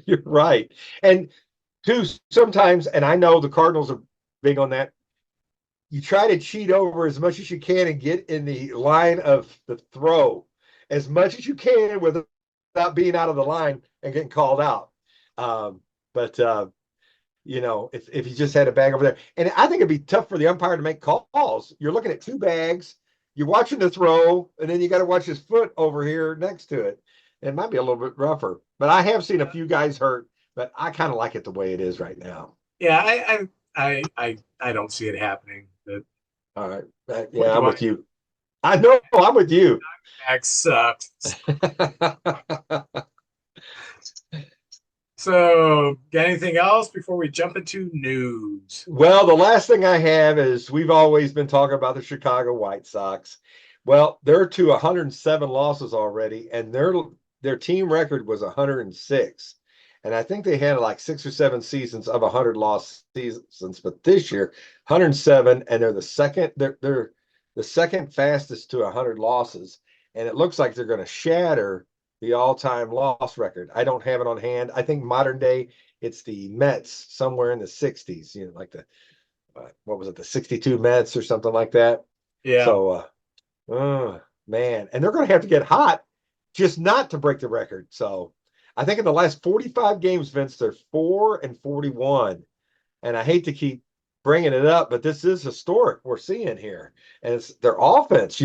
you're right. And two sometimes, and I know the Cardinals are big on that. You try to cheat over as much as you can and get in the line of the throw as much as you can without being out of the line and getting called out. But if you just had a bag over there, and I think it'd be tough for the umpire to make calls. You're looking at two bags, you're watching the throw, and then you got to watch his foot over here next to it. It might be a little bit rougher, but I have seen a few guys hurt, but I kind of like it the way it is right now. Yeah, I don't see it happening. But All right. what Yeah, do I'm I with you. I know I'm with you. Bag sucks. So, got anything else before we jump into news? Well, the last thing I have is we've always been talking about the Chicago White Sox. Well, they're to 107 losses already, and their team record was 106. And I think they had like 6 or 7 seasons of 100 loss seasons, but this year 107, and they're the second fastest to 100 losses, and it looks like they're going to shatter the all-time loss record. I don't have it on hand. I think modern day it's the Mets somewhere in the 60s, like what was it, the 62 Mets or something like that. Yeah, So, man, and they're going to have to get hot just not to break the record. So, I think in the last 45 games, Vince, they're 4-41. And I hate to keep bringing it up, but this is historic we're seeing here. And it's their offense,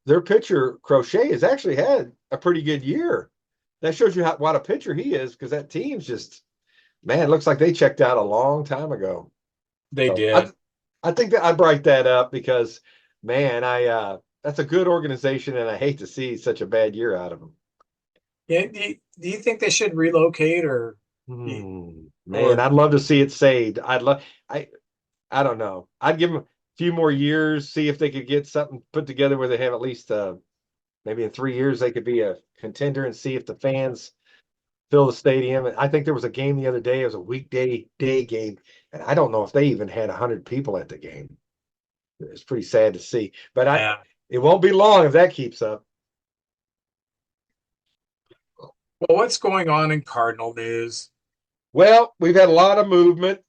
their pitcher Crochet has actually had a pretty good year. That shows you what a pitcher he is, because that team's just, man, it looks like they checked out a long time ago. they So did. I think that I brought that up because, man, I that's a good organization, and I hate to see such a bad year out of them. Yeah, do you think they should relocate Man, or I'd love to see it saved. I don't know. I'd give them. few more years, see if they could get something put together where they have at least maybe in 3 years they could be a contender, and see if the fans fill the stadium. And I think there was a game the other day. It was a weekday day game, and I don't know if they even had 100 people at the game. It's pretty sad to see, but Yeah. it won't be long if that keeps up. Well, what's going on in Cardinal news? Well, we've had a lot of movement.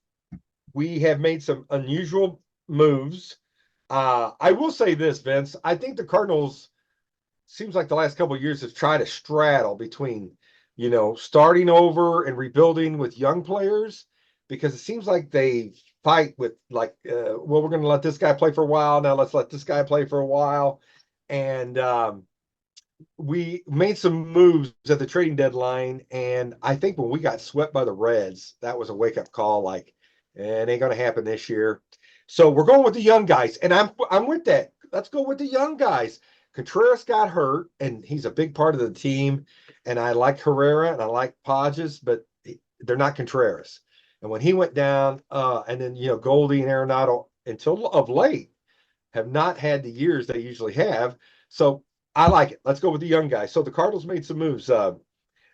We have made some unusual moves. I will say this, Vince. I think the Cardinals seems like the last couple of years have tried to straddle between, starting over and rebuilding with young players, because it seems like they fight with like, well, we're going to let this guy play for a while. Now let's let this guy play for a while. And we made some moves at the trading deadline. And I think when we got swept by the Reds, that was a wake up call. Like, it ain't going to happen this year. So we're going with the young guys. And I'm with that. Let's go with the young guys. Contreras got hurt, and he's a big part of the team. And I like Herrera and I like Podges, but they're not Contreras. And when he went down, and then Goldie and Arenado until of late have not had the years they usually have. So I like it. Let's go with the young guys. So the Cardinals made some moves.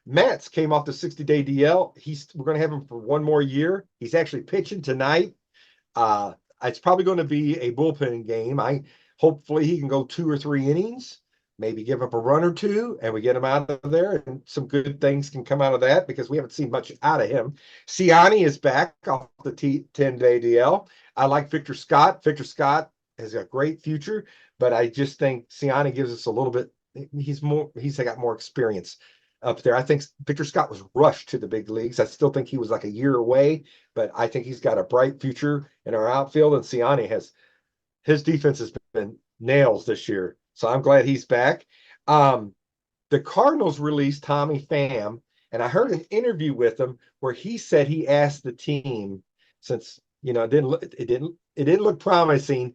Matz came off the 60-day DL. We're going to have him for one more year. He's actually pitching tonight. It's probably going to be a bullpen game. Hopefully he can go 2 or 3 innings, maybe give up a run or two, and we get him out of there, and some good things can come out of that because we haven't seen much out of him. Siani is back off the 10-day DL. I like Victor Scott. Victor Scott has a great future, but I just think Siani gives us a little bit. He's got more experience up there. I think Victor Scott was rushed to the big leagues. I still think he was like a year away, but I think he's got a bright future in our outfield, and Siani his defense has been nails this year. So I'm glad he's back. The Cardinals released Tommy Pham, and I heard an interview with him where he said he asked the team, since it didn't look promising,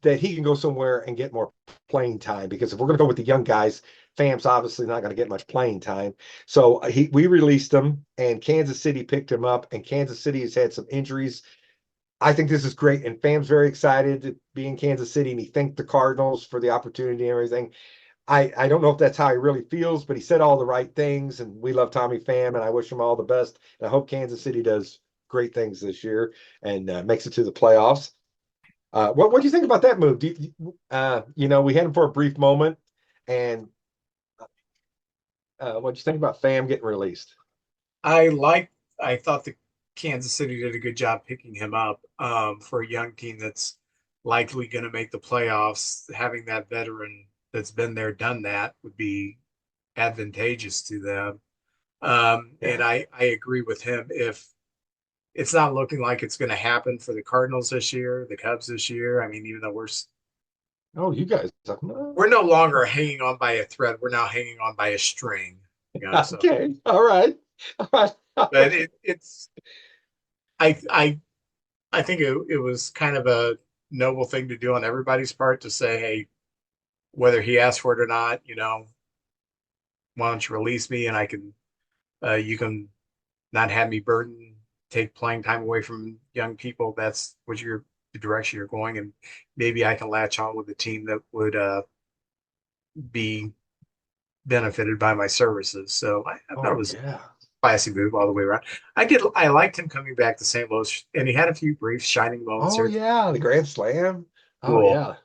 that he can go somewhere and get more playing time, because if we're going to go with the young guys, Pham's obviously not going to get much playing time. So we released him, and Kansas City picked him up, and Kansas City has had some injuries. I think this is great, and Pham's very excited to be in Kansas City, and he thanked the Cardinals for the opportunity and everything. I don't know if that's how he really feels, but he said all the right things, and we love Tommy Pham, and I wish him all the best. And I hope Kansas City does great things this year and makes it to the playoffs. What do you think about that move? We had him for a brief moment, and what do you think about Pham getting released? I thought the Kansas City did a good job picking him up for a young team that's likely going to make the playoffs. Having that veteran that's been there, done that would be advantageous to them. And I agree with him. If it's not looking like it's going to happen for the Cardinals this year, the Cubs this year, I mean, even though You guys. we're no longer hanging on by a thread, we're now hanging on by a string. So, Okay. All right. All right. but it's I think it was kind of a noble thing to do on everybody's part to say, hey, whether he asked for it or not, why don't you release me, and you can not have me take playing time away from young people. That's the direction you're going, and maybe I can latch on with a team that would be benefited by my services. So I thought it was yeah. classy move all the way around. I liked him coming back to St. Louis, and he had a few brief shining moments Oh here. yeah, the Grand Slam. Oh Cool. yeah,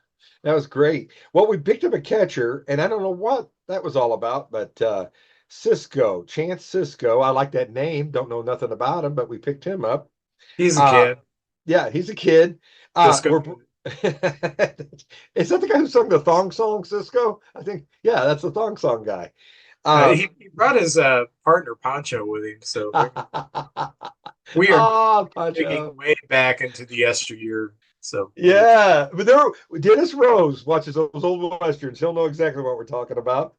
that was great. Well, we picked up a catcher, and I don't know what that was all about, but Chance Cisco. I like that name. Don't know nothing about him, but we picked him up. He's a Uh, kid. yeah, he's a kid. Cisco. We're Is that the guy who sung the thong song, Cisco? I think, yeah, that's the thong song guy. He brought his partner Poncho with him, so we are Oh, digging Pancho. way back into the yesteryear. So Yeah, but Dennis Rose watches those old westerns. He'll know exactly what we're talking about.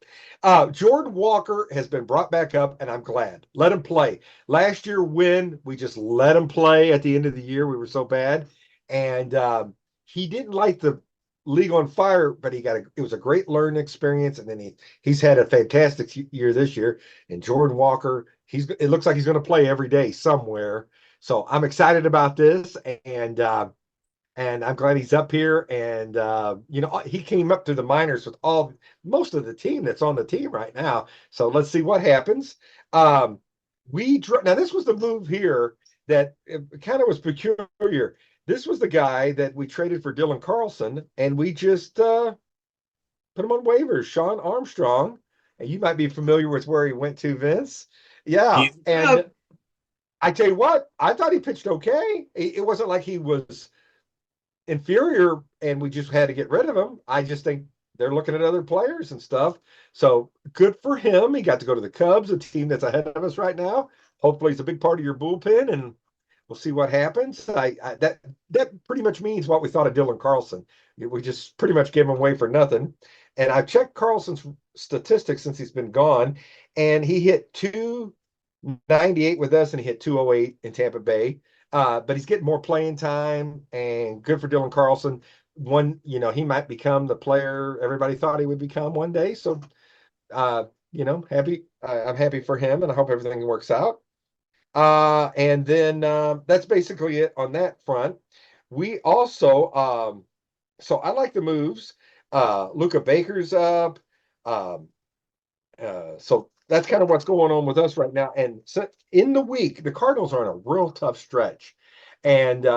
Jordan Walker has been brought back up, and I'm glad. Let him play. Last year, we just let him play at the end of the year. We were so bad, and he didn't light the league on fire, but it was a great learning experience. And then he's had a fantastic year this year. And Jordan Walker, it looks like he's going to play every day somewhere. So I'm excited about this, and and I'm glad he's up here. And he came up to the minors with most of the team that's on the team right now. So let's see what happens. Um, now this was the move here that kind of was peculiar. This was the guy that we traded for Dylan Carlson, and we just put him on waivers. Sean Armstrong, and you might be familiar with where he went to, Vince. Yeah, He's and I tell you what, I thought he pitched okay. It wasn't like he was inferior and we just had to get rid of him. I just think they're looking at other players and stuff. So good for him. He got to go to the Cubs, a team that's ahead of us right now. Hopefully, he's a big part of your bullpen, and we'll see what happens. That pretty much means what we thought of Dylan Carlson. We just pretty much gave him away for nothing. And I've checked Carlson's statistics since he's been gone, and he hit 298 with us, and he hit 208 in Tampa Bay. But he's getting more playing time, and good for Dylan Carlson. He might become the player everybody thought he would become one day. So, happy. I'm happy for him, and I hope everything works out. And then that's basically it on that front. We also, so I like the moves. Luca Baker's up. Um, so that's kind of what's going on with us right now. And so in the week, the Cardinals are on a real tough stretch. And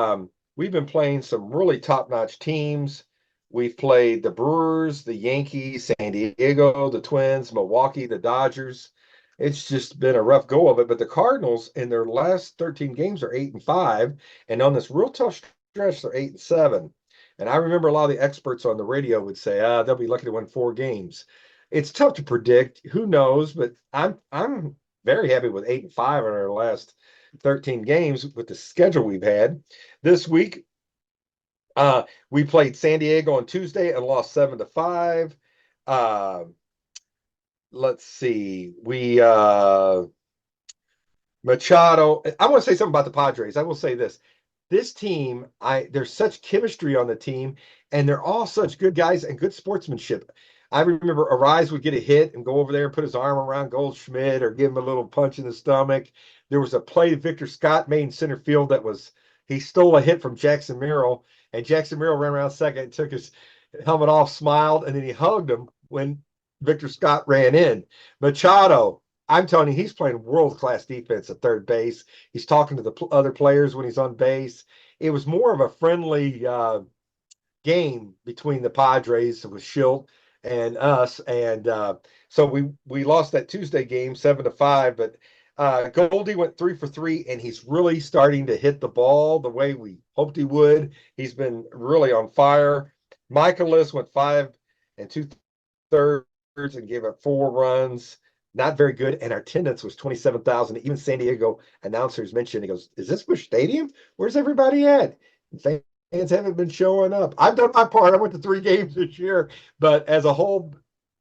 we've been playing some really top-notch teams. We've played the Brewers, the Yankees, San Diego, the Twins, Milwaukee, the Dodgers. It's just been a rough go of it. But the Cardinals, in their last 13 games, are 8-5. And on this real tough stretch, they're 8-7. And I remember a lot of the experts on the radio would say, they'll be lucky to win 4 games. It's tough to predict. Who knows? But I'm very happy with 8-5 in our last 13 games with the schedule we've had. This week, we played San Diego on Tuesday and lost 7-5. Let's see. Machado. I want to say something about the Padres. I will say this. This team, there's such chemistry on the team, and they're all such good guys and good sportsmanship. I remember Arise would get a hit and go over there and put his arm around Goldschmidt or give him a little punch in the stomach. There was a play Victor Scott made in center field he stole a hit from Jackson Merrill, and Jackson Merrill ran around second and took his helmet off, smiled, and then he hugged him when Victor Scott ran in. Machado, I'm telling you, he's playing world-class defense at third base. He's talking to the other players when he's on base. It was more of a friendly game between the Padres with Schilt and us. And so we lost that Tuesday game 7-5, but Goldie went 3 for 3, and he's really starting to hit the ball the way we hoped he would. He's been really on fire. Michaelis went 5 2/3 and gave up 4 runs. Not very good. And our attendance was 27,000. Even San Diego announcers mentioned, he goes, "Is this Busch Stadium? Where's everybody at?" Fans haven't been showing up. I've done my part. I went to 3 games this year, but as a whole,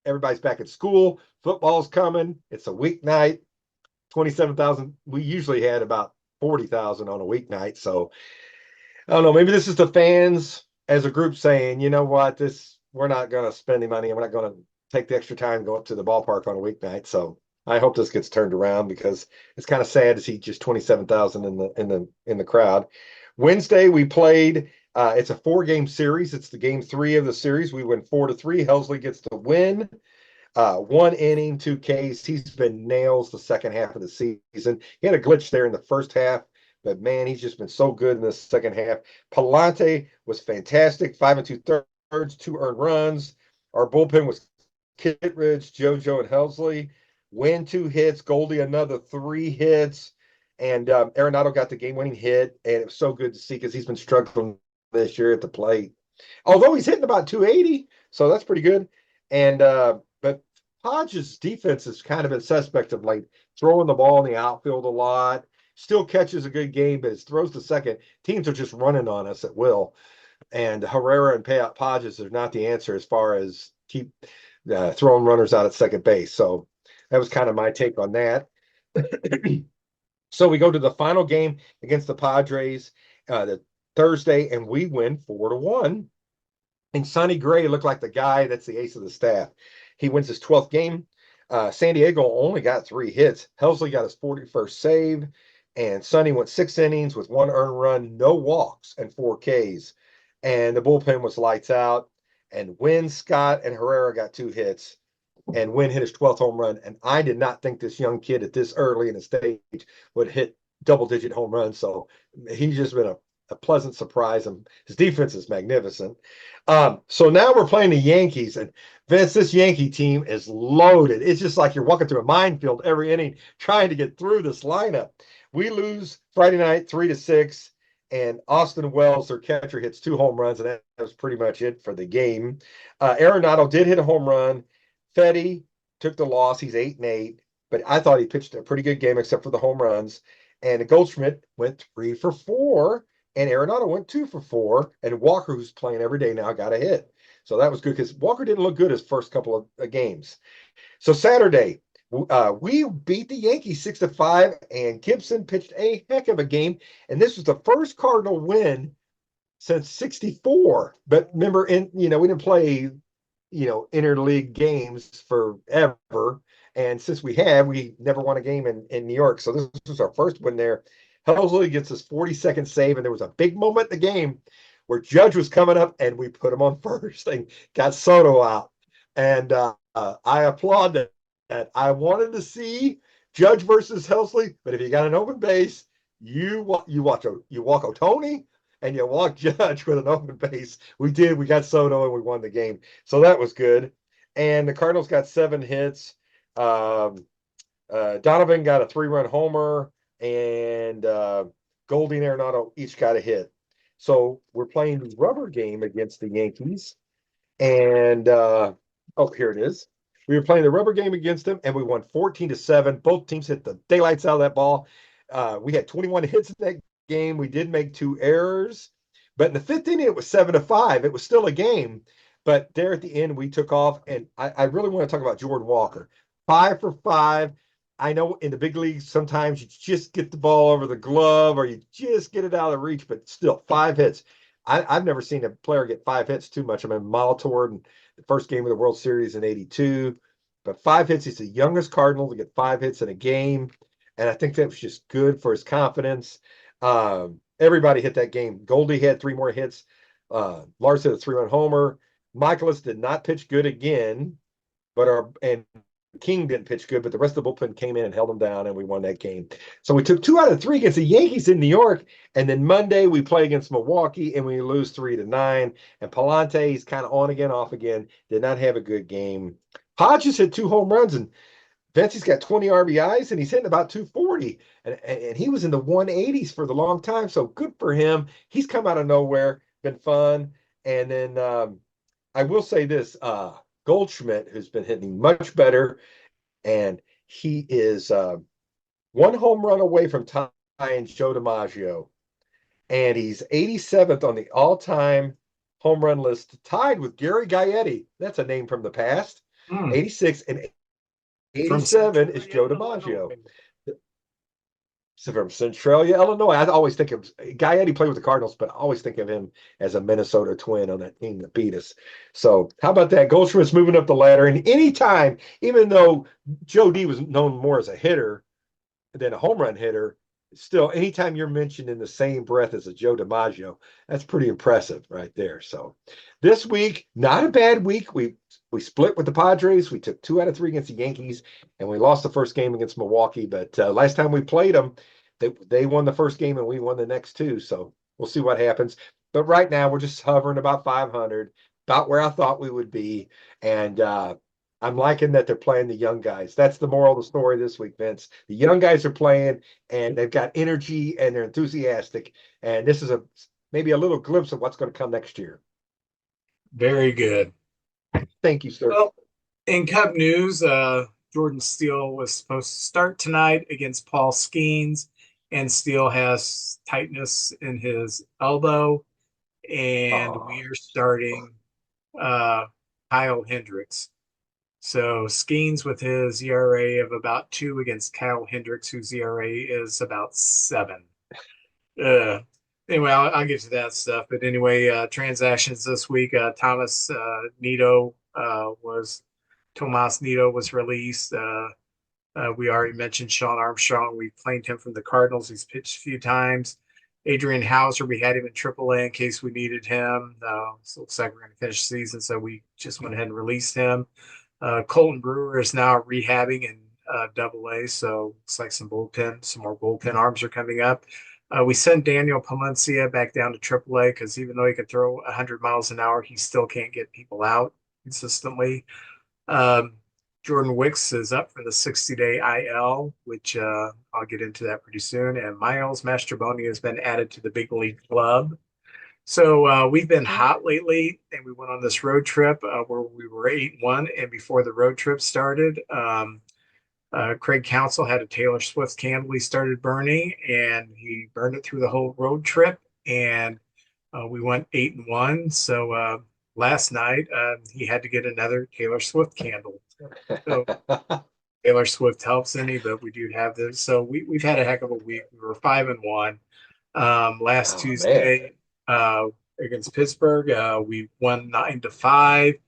everybody's back at school. Football's coming. It's a weeknight. 27,000. We usually had about 40,000 on a weeknight. So I don't know. Maybe this is the fans as a group saying, you know what, we're not going to spend any money, and we're not going to take the extra time and go up to the ballpark on a weeknight. So I hope this gets turned around, because it's kind of sad to see just 27,000 in the crowd. Wednesday we played. It's a 4-game series. It's the game 3 of the series. We win 4-3. Helsley gets the win. 1 inning, 2 Ks. He's been nails the second half of the season. He had a glitch there in the first half, but man, he's just been so good in the second half. Palante was fantastic. 5 2/3, 2 earned runs. Our bullpen was Kittredge, JoJo, and Helsley. Win 2 hits. Goldie another 3 hits. And Arenado got the game-winning hit, and it was so good to see, because he's been struggling this year at the plate. Although he's hitting about 280, so that's pretty good. And but Hodges' defense has kind of been suspect of late, throwing the ball in the outfield a lot. Still catches a good game, but his throws to second, teams are just running on us at will. And Herrera and Hodges are not the answer as far as keep throwing runners out at second base. So that was kind of my take on that. So we go to the final game against the Padres the Thursday, and we win 4-1. And Sonny Gray looked like the guy that's the ace of the staff. He wins his 12th game. San Diego only got 3 hits. Helsley got his 41st save, and Sonny went 6 innings with 1 earned run, no walks, and 4 Ks. and the bullpen was lights out. And when Scott and Herrera got 2 hits, and Wynn hit his 12th home run. And I did not think this young kid at this early in the stage would hit double-digit home runs. So he's just been a pleasant surprise, and his defense is magnificent. So now we're playing the Yankees, and Vince, this Yankee team is loaded. It's just like you're walking through a minefield every inning trying to get through this lineup. We lose Friday night 3-6, and Austin Wells, their catcher, hits 2 home runs, and that was pretty much it for the game. Arenado did hit a home run. Fetty took the loss. He's 8-8, but I thought he pitched a pretty good game except for the home runs. And Goldschmidt went 3 for 4, and Arenado went 2 for 4, and Walker, who's playing every day now, got a hit. So that was good because Walker didn't look good his first couple of games. So Saturday, we beat the Yankees 6-5, and Gibson pitched a heck of a game. And this was the first Cardinal win since '64. But remember, we didn't play interleague games forever. And since we never won a game in New York. So this was our first win there. Helsley gets his 42nd save, and there was a big moment in the game where Judge was coming up, and we put him on first and got Soto out. And I applaud that. I wanted to see Judge versus Helsley, but if you got an open base, you walk Ohtani and you walk Judge with an open base. We did. We got Soto, and we won the game. So that was good. And the Cardinals got 7 hits. Donovan got a 3-run homer, and Goldie and Arenado each got a hit. So we're playing the rubber game against the Yankees. And here it is. We were playing the rubber game against them, and we won 14-7. Both teams hit the daylights out of that ball. We had 21 hits in that game. We did make 2 errors, but in the 5th inning, it was 7-5. It was still a game, but there at the end, we took off, and I really want to talk about Jordan Walker. 5 for 5. I know in the big leagues, sometimes you just get the ball over the glove or you just get it out of reach, but still 5 hits. I've never seen a player get 5 hits too much. I mean, Molitor in the first game of the World Series in '82, but 5 hits. He's the youngest Cardinal to get 5 hits in a game, and I think that was just good for his confidence. Everybody hit that game. Goldie had 3 more hits. Lars hit a 3-run homer. Michaelis did not pitch good again, and King didn't pitch good, but the rest of the bullpen came in and held him down, and we won that game. So we took 2 out of 3 against the Yankees in New York, and then Monday we play against Milwaukee, and we lose 3-9. And Palante, he's kind of on again, off again. Did not have a good game. Hodges hit 2 home runs, and Vincey's got 20 RBIs, and he's hitting about 240, and he was in the 180s for the long time. So good for him. He's come out of nowhere, been fun. And then I will say this. Goldschmidt, who's been hitting much better, and he is 1 home run away from tying Joe DiMaggio, and he's 87th on the all-time home run list, tied with Gary Gaetti. That's a name from the past. 86 and 87 is Joe DiMaggio. So from Centralia, Illinois. I always think of Gaetti played with the Cardinals, but I always think of him as a Minnesota Twin on that team that beat us. So how about that? Goldschmidt's moving up the ladder. And anytime, even though Joe D was known more as a hitter than a home run hitter, still, anytime you're mentioned in the same breath as a Joe DiMaggio, that's pretty impressive right there. So this week, not a bad week. We split with the Padres. We took 2 out of 3 against the Yankees, and we lost the first game against Milwaukee. But last time we played them, they won the first game, and we won the next 2. So we'll see what happens. But right now, we're just hovering about 500, about where I thought we would be. And I'm liking that they're playing the young guys. That's the moral of the story this week, Vince. The young guys are playing, and they've got energy, and they're enthusiastic. And this is maybe a little glimpse of what's going to come next year. Very good. Thank you, sir. Well, in Cub news, Jordan Steele was supposed to start tonight against Paul Skeens, and Steele has tightness in his elbow, and we are starting Kyle Hendricks. So Skeens with his ERA of about 2 against Kyle Hendricks, whose ERA is about 7. Anyway, I'll get to that stuff. But anyway, transactions this week, Tomas Nido was released. We already mentioned Sean Armstrong. We claimed him from the Cardinals. He's pitched a few times. Adrian Hauser, we had him in AAA in case we needed him. So it looks like we're going to finish the season, so we just went ahead and released him. Colton Brewer is now rehabbing in AA, so looks like some more bullpen arms are coming up. We sent Daniel Palencia back down to AAA because even though he could throw 100 miles an hour, he still can't get people out consistently. Um, Jordan Wicks is up for the 60-day IL, which I'll get into that pretty soon. And Miles Mastroboni has been added to the big league club. So we've been hot lately, and we went on this road trip where we were 8-1. And before the road trip started, Craig Counsell had a Taylor Swift candle he started burning, and he burned it through the whole road trip. And we went 8-1. So last night he had to get another Taylor Swift candle. So Taylor Swift helps any, but we do have this. So we've had a heck of a week. We were 5-1. Last Oh, Tuesday against Pittsburgh, we won 9-5.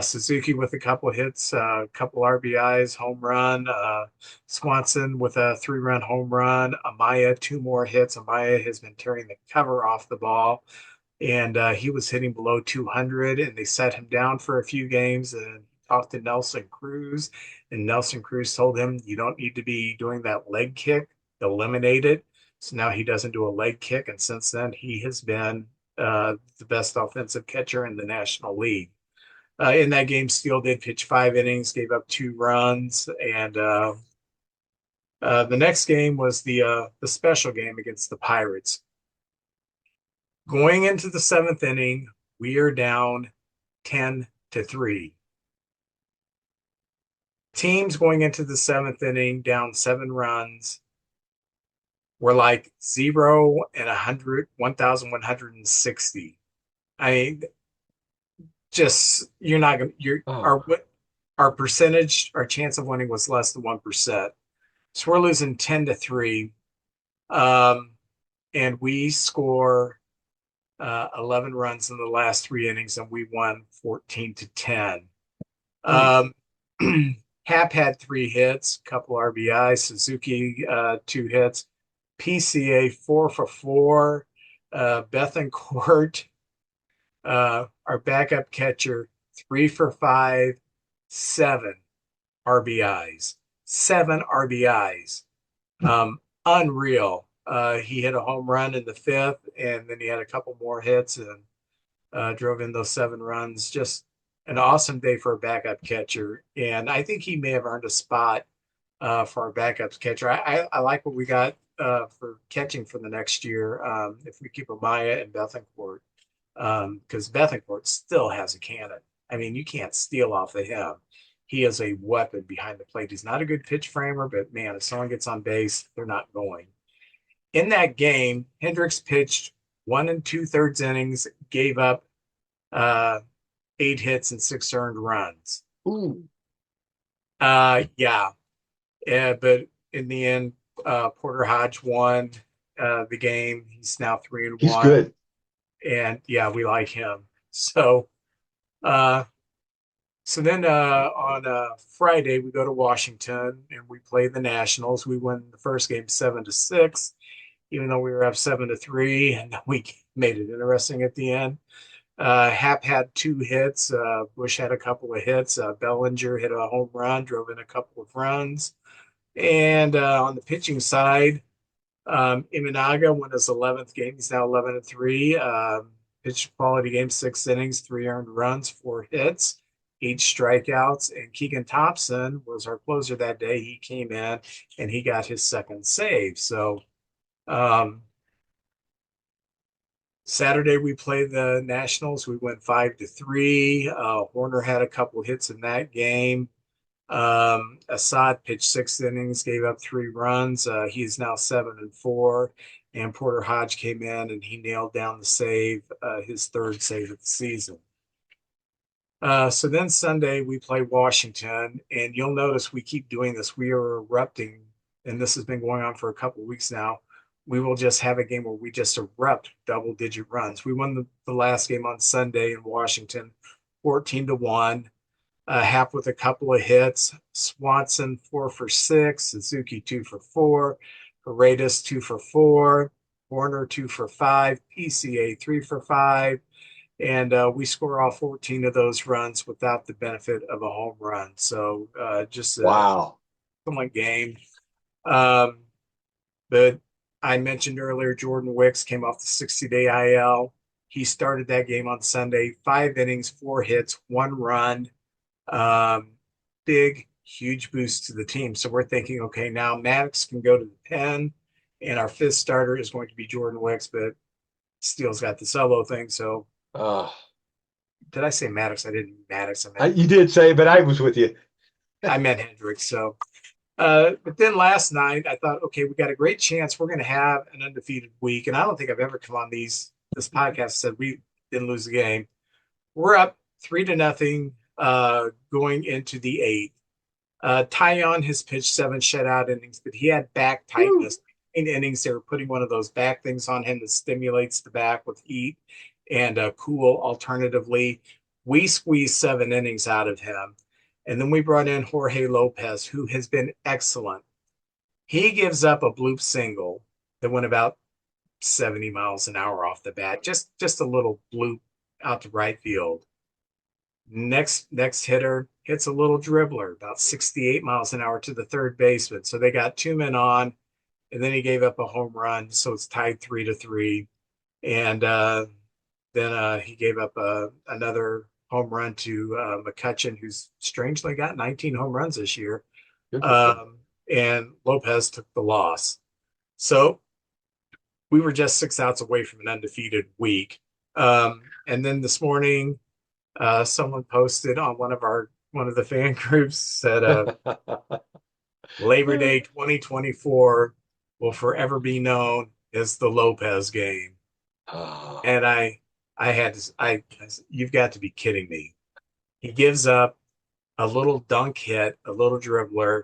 Suzuki with a couple hits, a couple RBIs, home run. Swanson with a 3-run home run. Amaya, 2 more hits. Amaya has been tearing the cover off the ball, and he was hitting below 200, and they set him down for a few games and talked to Nelson Cruz, and Nelson Cruz told him, you don't need to be doing that leg kick, eliminate it. So now he doesn't do a leg kick, and since then he has been the best offensive catcher in the National League. In that game, Steele did pitch 5 innings, gave up 2 runs, and the next game was the special game against the Pirates. Going into the 7th inning, we are down 10-3. Teams going into the 7th inning down 7 runs were like 0 and 100, 1,160. I mean, just you're not gonna our percentage, our chance of winning was less than 1%. So we're losing 10-3. And we score 11 runs in the last 3 innings, and we won 14-10. Hap had 3 hits, couple RBI. Suzuki 2 hits. PCA 4 for 4. Bethancourt, our backup catcher, 3 for 5, 7 RBIs. 7 RBIs. Unreal. He hit a home run in the 5th, and then he had a couple more hits and drove in those 7 runs. Just an awesome day for a backup catcher. And I think he may have earned a spot for our backup catcher. I like what we got for catching for the next year if we keep Amaya and Bethancourt, because Bethancourt still has a cannon. I mean, you can't steal off of him. He is a weapon behind the plate. He's not a good pitch framer, but man, if someone gets on base, they're not going. In that game, Hendricks pitched 1 2/3 innings, gave up 8 hits and 6 earned runs. Ooh. Yeah. But in the end, Porter Hodge won the game. He's now 3-1. He's good. And yeah, we like him. So then on Friday, we go to Washington and we play the Nationals. We win the first game 7-6, even though we were up 7-3, and we made it interesting at the end. Hap had 2 hits. Bush had a couple of hits. Bellinger hit a home run, drove in a couple of runs. And on the pitching side, Imanaga won his 11th game. He's now 11-3. Pitched quality game, 6 innings, 3 earned runs, 4 hits, 8 strikeouts. And Keegan Thompson was our closer that day. He came in and he got his 2nd save. So Saturday we played the Nationals. We went 5-3. Horner had a couple hits in that game. Assad pitched 6 innings, gave up 3 runs. He's now 7-4. And Porter Hodge came in and he nailed down the save, his 3rd save of the season. So then Sunday we play Washington, and you'll notice we keep doing this. We are erupting, and this has been going on for a couple of weeks now. We will just have a game where we just erupt double-digit runs. We won the last game on Sunday in Washington, 14-1. Hap with a couple of hits. Swanson 4 for 6. Suzuki 2 for 4. Paredes 2 for 4. Warner 2 for 5, PCA 3 for 5, and we score all 14 of those runs without the benefit of a home run. So just a Wow. excellent game. Um, but I mentioned earlier, Jordan Wicks came off the 60-day IL. He started that game on Sunday, 5 innings, 4 hits, 1 run. Big, huge boost to the team. So we're thinking, okay, now Maddox can go to the pen, and our fifth starter is going to be Jordan Wicks, but Steele's got the solo thing. So Uh, did I say Maddox? I didn't mean Maddox. I meant you did say, but I was with you. I meant Hendricks. So but then last night I thought, okay, we got a great chance. We're going to have an undefeated week, and I don't think I've ever come on this podcast and said we didn't lose the game. We're up 3-0 going into the eighth. Tyon has pitched 7 shutout innings, but he had back tightness. In innings, they were putting one of those back things on him that stimulates the back with heat and cool. Alternatively, we squeezed 7 innings out of him. And then we brought in Jorge Lopez, who has been excellent. He gives up a bloop single that went about 70 miles an hour off the bat, just a little bloop out to right field. Next hitter hits a little dribbler about 68 miles an hour to the third baseman. So they got 2 men on, and then he gave up a home run. So it's tied 3-3. And then he gave up another home run to McCutcheon, who's strangely got 19 home runs this year. And Lopez took the loss. So we were just 6 outs away from an undefeated week. And then this morning, someone posted on one of the fan groups said Labor Day 2024 will forever be known as the Lopez game. And you've got to be kidding me. He gives up a little dunk hit, a little dribbler,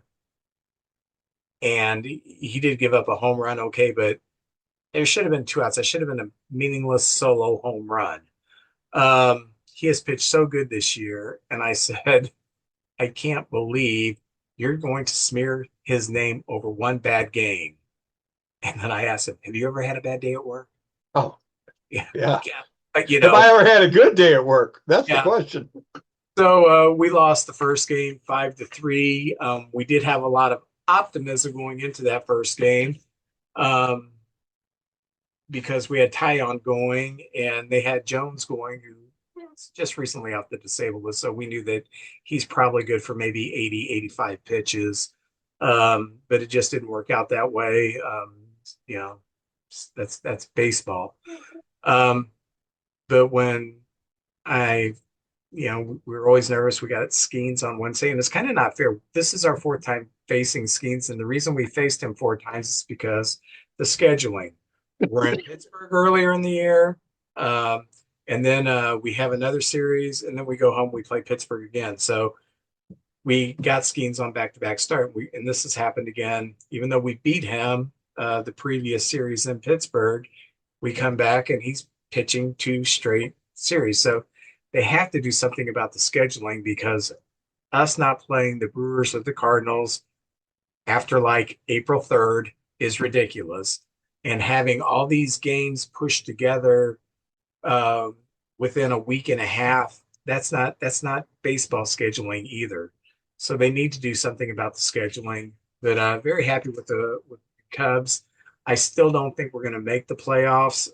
and he did give up a home run, okay, but there should have been 2 outs. That should have been a meaningless solo home run. He has pitched so good this year, and I said, I can't believe you're going to smear his name over one bad game. And then I asked him, have you ever had a bad day at work? Oh, yeah. Yeah. But Have I ever had a good day at work? That's the question. So we lost the first game 5-3. We did have a lot of optimism going into that first game because we had Tyon going and they had Jones going, who was just recently off the disabled list. So we knew that he's probably good for maybe 80, 85 pitches. But it just didn't work out that way. That's baseball. But when we were always nervous. We got Skeens on Wednesday, and it's kind of not fair. This is our 4th time facing Skeens, and the reason we faced him 4 times is because the scheduling. We're in Pittsburgh earlier in the year, and then we have another series, and then we go home. We play Pittsburgh again, so we got Skeens on back-to-back start. And this has happened again, even though we beat him the previous series in Pittsburgh. We come back, and he's pitching 2 straight series, so they have to do something about the scheduling because us not playing the Brewers or the Cardinals after like April 3rd is ridiculous. And having all these games pushed together within a week and a half, that's not baseball scheduling either. So they need to do something about the scheduling. But very happy with the Cubs. I still don't think we're going to make the playoffs.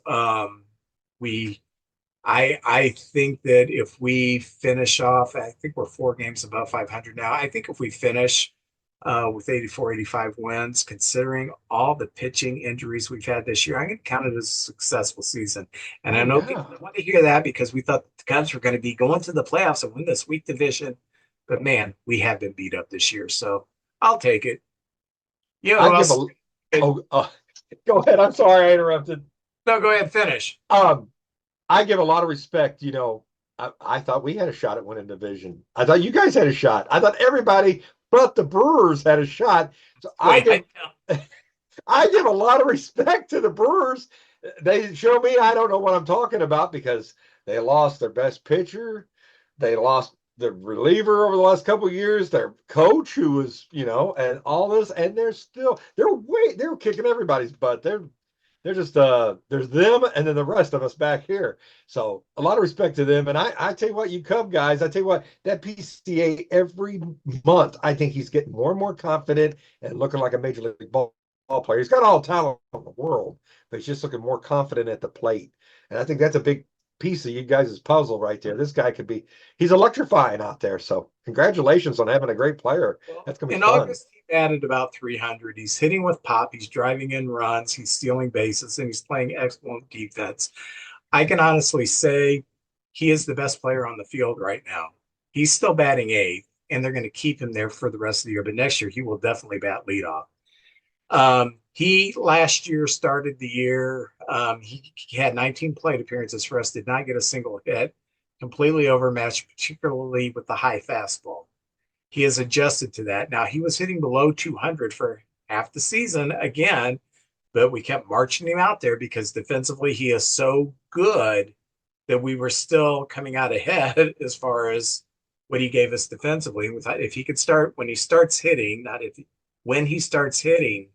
I think that if we finish off, I think we're 4 games above 500 now. I think if we finish with 84, 85 wins, considering all the pitching injuries we've had this year, I'm going to count it as a successful season. And I know people don't want to hear that because we thought the Cubs were going to be going to the playoffs and win this weak division. But man, we have been beat up this year, so I'll take it. Go ahead. I'm sorry I interrupted. No, go ahead, finish. I give a lot of respect. I thought we had a shot at winning division. I thought you guys had a shot. I thought everybody but the Brewers had a shot. So I give a lot of respect to the Brewers. They show me I don't know what I'm talking about because they lost their best pitcher. They lost the reliever over the last couple of years, their coach who was, and all this, and they're kicking everybody's butt. they're just there's them and then the rest of us back here. So a lot of respect to them. And I tell you what, you Cub guys, I tell you what, that PCA every month, I think he's getting more and more confident and looking like a major league ball player. He's got all the talent in the world, but he's just looking more confident at the plate. And I think that's a big piece of you guys' puzzle right there. This guy could be, he's electrifying out there. So congratulations on having a great player. Well, That's gonna be in fun. August, he batted about 300. He's hitting with pop. He's driving in runs. He's stealing bases, and he's playing excellent defense. I can honestly say he is the best player on the field right now. He's still batting eighth, and they're going to keep him there for the rest of the year. But next year, he will definitely bat leadoff. He last year started the year. He had 19 plate appearances for us, did not get a single hit, completely overmatched, particularly with the high fastball. He has adjusted to that. Now, he was hitting below 200 for half the season again, but we kept marching him out there because defensively he is so good that we were still coming out ahead as far as what he gave us defensively. And we thought if he could start when he starts hitting, not if when he starts hitting,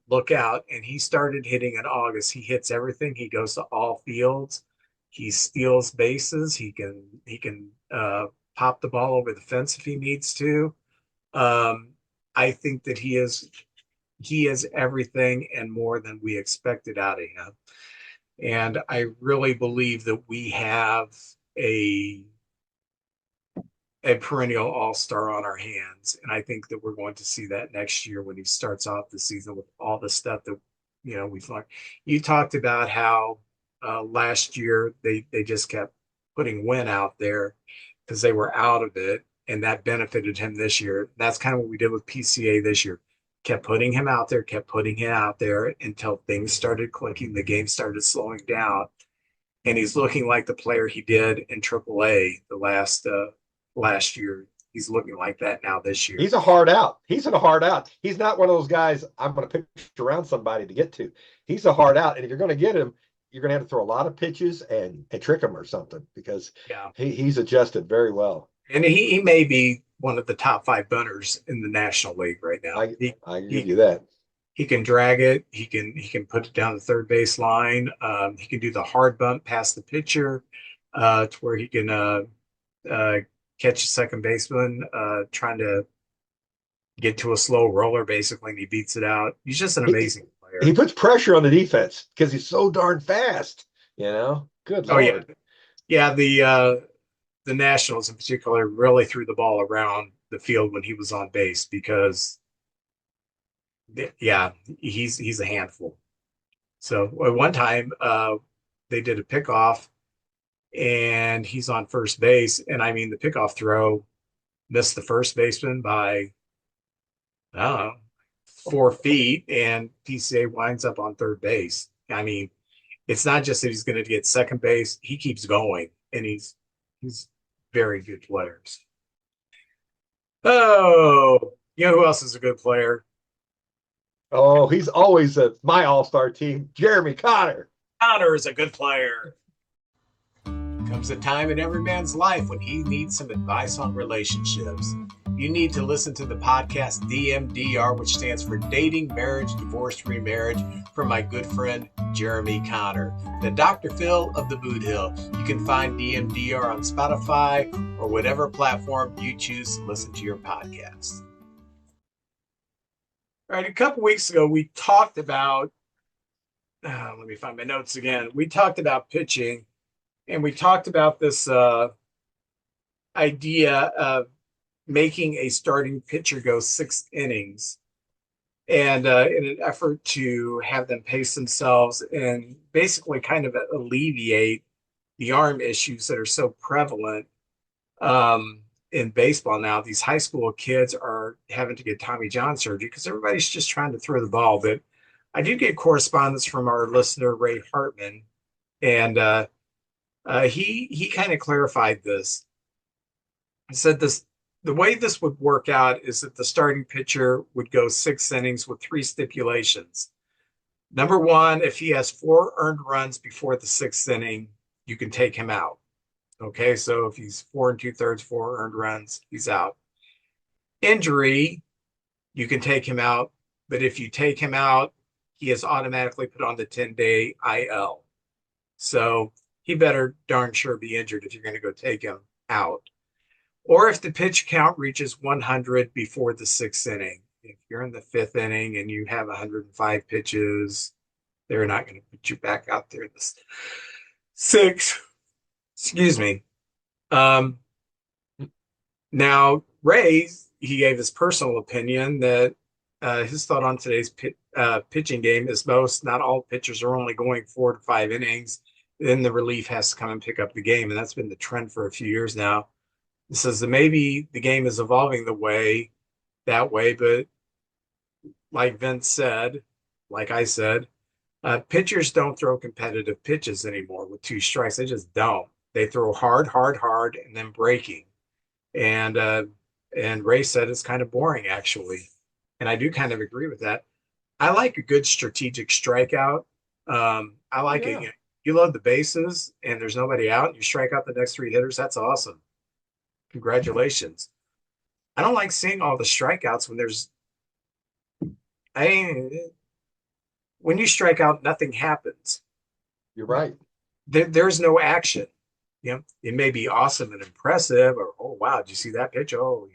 look out. And he started hitting in August. He hits everything. He goes to all fields. He steals bases. He can pop the ball over the fence if he needs to. I think that he is everything and more than we expected out of him. And I really believe that we have a perennial all-star on our hands. And I think that we're going to see that next year when he starts off the season with all the stuff that we've learned. You talked about how last year they just kept putting Win out there because they were out of it, and that benefited him this year. That's kind of what we did with PCA this year. Kept putting him out there, kept putting him out there until things started clicking, the game started slowing down, and he's looking like the player he did in AAA the last year. He's looking like that now this year. He's a hard out. He's a hard out. He's not one of those guys I'm going to pitch around somebody to get to. He's a hard out, and if you're going to get him, you're going to have to throw a lot of pitches and trick him or something because Yeah, he's adjusted very well. and he may be one of the top five bunters in the National League right now. I give you that. He can drag it. He can put it down the third base line. He can do the hard bunt past the pitcher to where he can catch a second baseman trying to get to a slow roller, basically, and he beats it out. He's just an amazing player. He puts pressure on the defense because he's so darn fast. Good Oh, Lord. yeah. The Nationals in particular really threw the ball around the field when he was on base because, yeah, he's a handful. So at one time, they did a pickoff, and he's on first base, and I mean the pickoff throw missed the first baseman by I don't know 4 feet, and PCA winds up on third base. I mean, it's not just that he's going to get second base; he keeps going, and he's very good players. Oh, who else is a good player? Oh, he's always my all-star team, Jeremy Connor. Connor is a good player. Comes a time in every man's life when he needs some advice on relationships. You need to listen to the podcast DMDR, which stands for Dating, Marriage, Divorce, Remarriage, from my good friend Jeremy Connor, the Dr. Phil of the Boot Hill. You can find DMDR on Spotify or whatever platform you choose to listen to your podcast. All right, a couple weeks ago, we talked about, let me find my notes again. We talked about pitching, and we talked about this idea of making a starting pitcher go 6 innings, and in an effort to have them pace themselves and basically kind of alleviate the arm issues that are so prevalent in baseball now. These high school kids are having to get Tommy John surgery because everybody's just trying to throw the ball. But I do get correspondence from our listener, Ray Hartman, and he kind of clarified this. He said the way this would work out is that the starting pitcher would go 6 innings with 3 stipulations. Number one, if he has 4 earned runs before the 6th inning, you can take him out. Okay, so if he's 4 2/3, 4 earned runs, he's out. Injury, you can take him out, but if you take him out he is automatically put on the 10-day IL. So he better darn sure be injured if you're going to go take him out. Or if the pitch count reaches 100 before the sixth inning. If you're in the fifth inning and you have 105 pitches, they're not going to put you back out there in the sixth. Excuse me. Um, Now, Ray, he gave his personal opinion that his thought on today's pitching game is most, not all pitchers are only going 4 to 5 innings. Then the relief has to come and pick up the game. And that's been the trend for a few years now. He says that maybe the game is evolving that way, but like Vince said, like I said, pitchers don't throw competitive pitches anymore with 2 strikes. They just don't. They throw hard, hard, hard, and then breaking. And Ray said it's kind of boring actually, and I do kind of agree with that. I like a good strategic strikeout. I like it. Yeah. You load the bases and there's nobody out, and you strike out the next 3 hitters. That's awesome. Congratulations. I don't like seeing all the strikeouts when there's. I when you strike out, nothing happens. You're right. There's no action. It may be awesome and impressive, or oh wow, did you see that pitch? Oh,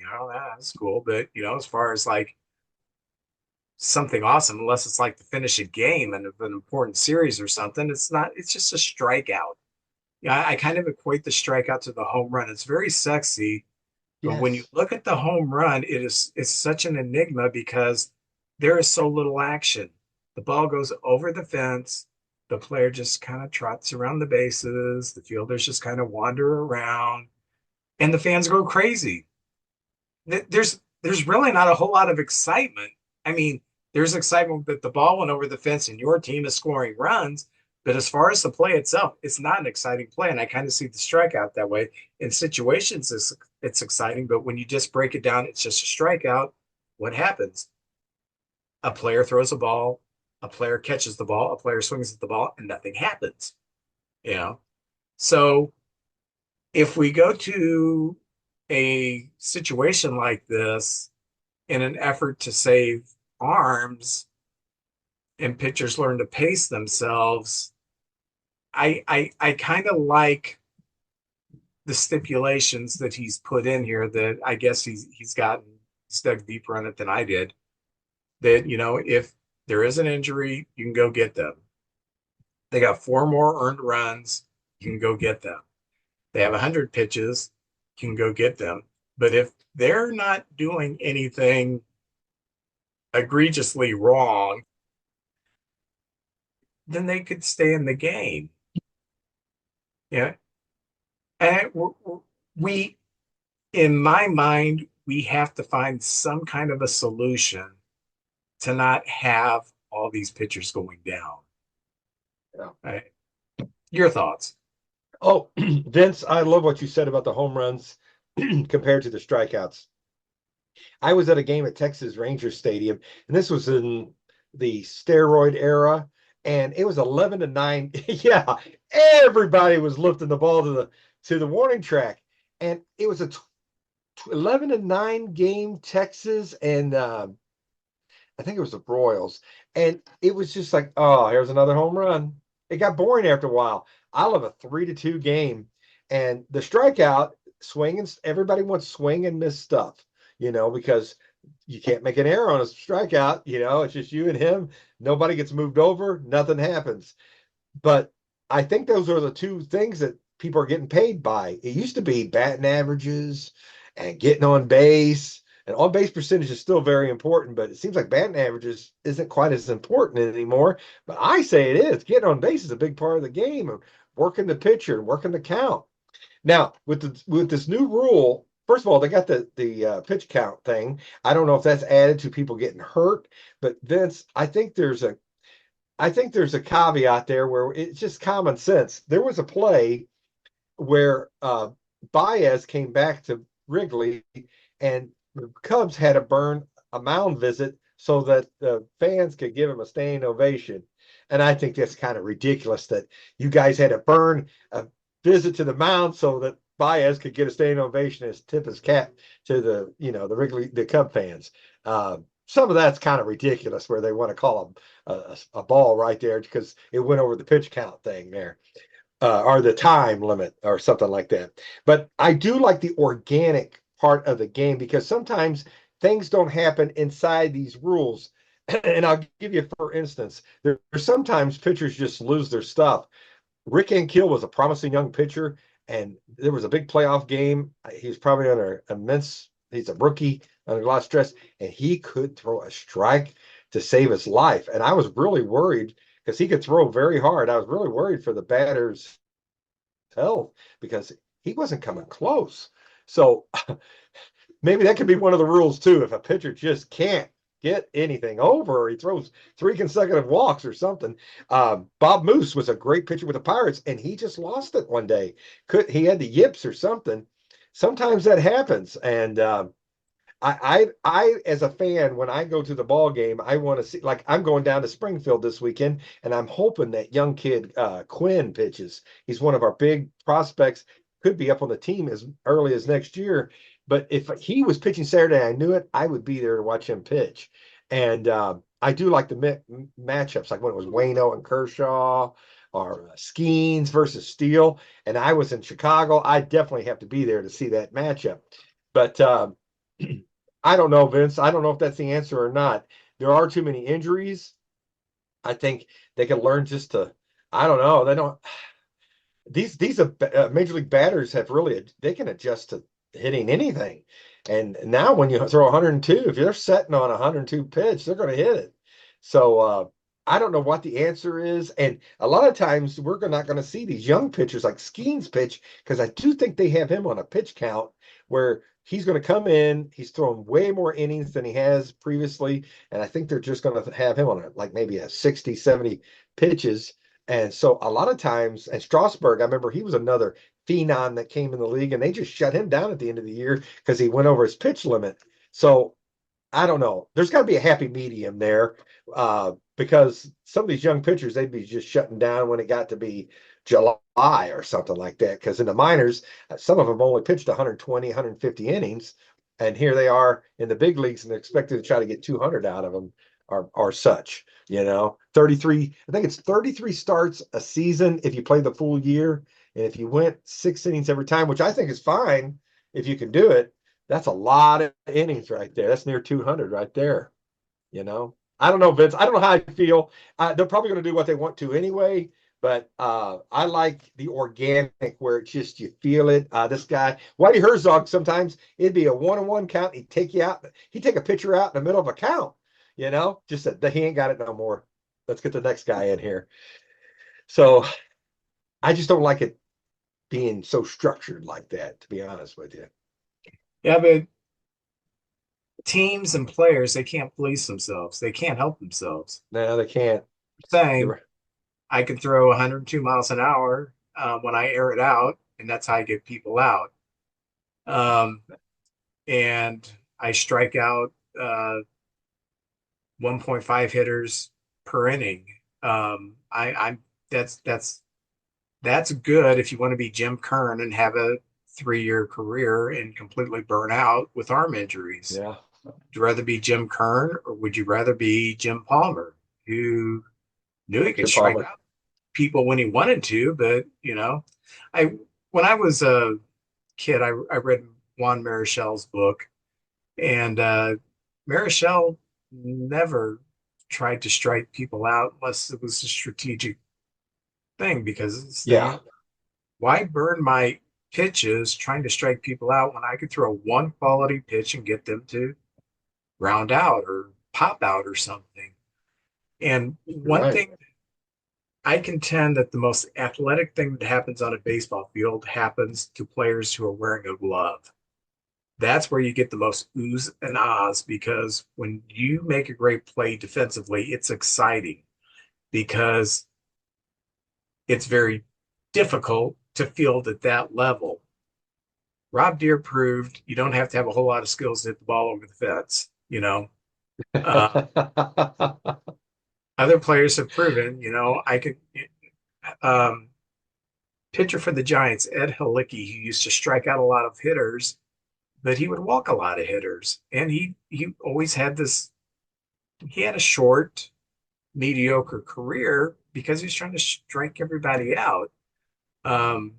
that's cool. But as far as like something awesome, unless it's like to finish a game and an important series or something, it's not. It's just a strikeout. Yeah, I kind of equate the strikeout to the home run. It's very sexy, but when you Yes. look at the home run, it's such an enigma because there is so little action. The ball goes over the fence. The player just kind of trots around the bases. The fielders just kind of wander around, and the fans go crazy. There's really not a whole lot of excitement. I mean, there's excitement that the ball went over the fence and your team is scoring runs, but as far as the play itself, it's not an exciting play. And I kind of see the strikeout that way. In situations, it's exciting, but when you just break it down, it's just a strikeout. What happens? A player throws a ball, a player catches the ball, a player swings at the ball, and nothing happens. You know, so if we go to a situation like this in an effort to save arms and pitchers learn to pace themselves, I kind of like the stipulations that he's put in here that I guess he's dug deeper on it than I did. That if there is an injury, you can go get them. They got 4 more earned runs, you can go get them. They have 100 pitches, you can go get them. But if they're not doing anything egregiously wrong, then they could stay in the game. Yeah. And we, in my mind, we have to find some kind of a solution to not have all these pitchers going down. Yeah. Right? Your thoughts? Oh, Vince, I love what you said about the home runs compared to the strikeouts. I was at a game at Texas Rangers Stadium, and this was in the steroid era, and it was 11-9. Yeah, everybody was lifting the ball to the warning track, and it was a 11-9 game, Texas, and I think it was the Royals, and it was just like, oh, here's another home run. It got boring after a while. I love a 3-2 game, and the strikeout swinging. Everybody wants swing and miss stuff, because you can't make an error on a strikeout. It's just you and him. Nobody gets moved over. Nothing happens. But I think those are the two things that people are getting paid by. It used to be batting averages and getting on base. And on base percentage is still very important, but it seems like batting averages isn't quite as important anymore. But I say it is. Getting on base is a big part of the game of working the pitcher and working the count. Now, with this new rule, first of all, they got the pitch count thing. I don't know if that's added to people getting hurt, but Vince, I think there's a caveat there where it's just common sense. There was a play where Baez came back to Wrigley, and the Cubs had to burn a mound visit so that the fans could give him a standing ovation. And I think that's kind of ridiculous that you guys had to burn a visit to the mound so that Baez could get a standing ovation as tip his cap to the Wrigley, the Cub fans. some of that's kind of ridiculous where they want to call a ball right there because it went over the pitch count thing there, or the time limit or something like that. But I do like the organic part of the game because sometimes things don't happen inside these rules. And I'll give you, for instance, there's sometimes pitchers just lose their stuff. Rick Ankiel was a promising young pitcher, and there was a big playoff game. He was probably under immense, he's a rookie under a lot of stress, and he could throw a strike to save his life. And I was really worried because he could throw very hard. I was really worried for the batter's health because he wasn't coming close. So maybe that could be one of the rules too. If a pitcher just can't get anything over, or he throws 3 consecutive walks or something. Bob Moose was a great pitcher with the Pirates, and he just lost it one day. He had the yips or something. Sometimes that happens, and I as a fan, when I go to the ball game, I want to see. Like I'm going down to Springfield this weekend, and I'm hoping that young kid Quinn pitches. He's one of our big prospects. Could be up on the team as early as next year. But if he was pitching Saturday, I knew it. I would be there to watch him pitch. And I do like the matchups, like when it was Wayno and Kershaw, or Skeens versus Steele. And I was in Chicago. I definitely have to be there to see that matchup. But I don't know, Vince. I don't know if that's the answer or not. There are too many injuries. I think they can learn just to. I don't know. They don't. These major league batters have really, they can adjust to hitting anything. And now when you throw 102, if you're setting on a 102 pitch, they're going to hit it. So I don't know what the answer is. And a lot of times we're not going to see these young pitchers like Skeens pitch because I do think they have him on a pitch count where he's going to come in. He's thrown way more innings than he has previously. And I think they're just going to have him on like maybe a 60, 70 pitches. And so a lot of times, and Strasburg, I remember he was another phenom that came in the league, and they just shut him down at the end of the year because he went over his pitch limit. So I don't know. There's got to be a happy medium there because some of these young pitchers, they'd be just shutting down when it got to be July or something like that. Because in the minors, some of them only pitched 120, 150 innings. And here they are in the big leagues, and they're expected to try to get 200 out of them or such. 33, I think it's 33 starts a season if you play the full year. And if you went 6 innings every time, which I think is fine if you can do it, that's a lot of innings right there. That's near 200 right there. I don't know, Vince. I don't know how I feel. They're probably going to do what they want to anyway. But I like the organic where it's just you feel it. This guy, Whitey Herzog, sometimes it'd be a 1-on-1 count. He'd take you out. He'd take a pitcher out in the middle of a count. Just that he ain't got it no more. Let's get the next guy in here. So I just don't like it being so structured like that, to be honest with you. Yeah, but teams and players, they can't police themselves. They can't help themselves. No, they can't. Saying Right. I can throw 102 miles an hour when I air it out, and that's how I get people out. Um, and I strike out 1.5 hitters per inning. I'm that's good if you want to be Jim Kern and have a 3-year career and completely burn out with arm injuries. Yeah. Would you rather be Jim Kern or would you rather be Jim Palmer, who knew he could Jim strike Palmer. out people when he wanted to, but I when I was a kid, I read Juan Marichal's book, and Marichal never tried to strike people out unless it was a strategic thing because it's Yeah. why burn my pitches trying to strike people out when I could throw one quality pitch and get them to round out or pop out or something. And one Right. thing I contend that the most athletic thing that happens on a baseball field happens to players who are wearing a glove. That's where you get the most oohs and ahs because when you make a great play defensively, it's exciting because it's very difficult to field at that level. Rob Deere proved you don't have to have a whole lot of skills to hit the ball over the fence. Uh, Other players have proven, I could. Um, Pitcher for the Giants, Ed Halicki, who used to strike out a lot of hitters, but he would walk a lot of hitters, and he always had this he had a short, mediocre career because he was trying to strike everybody out. Um,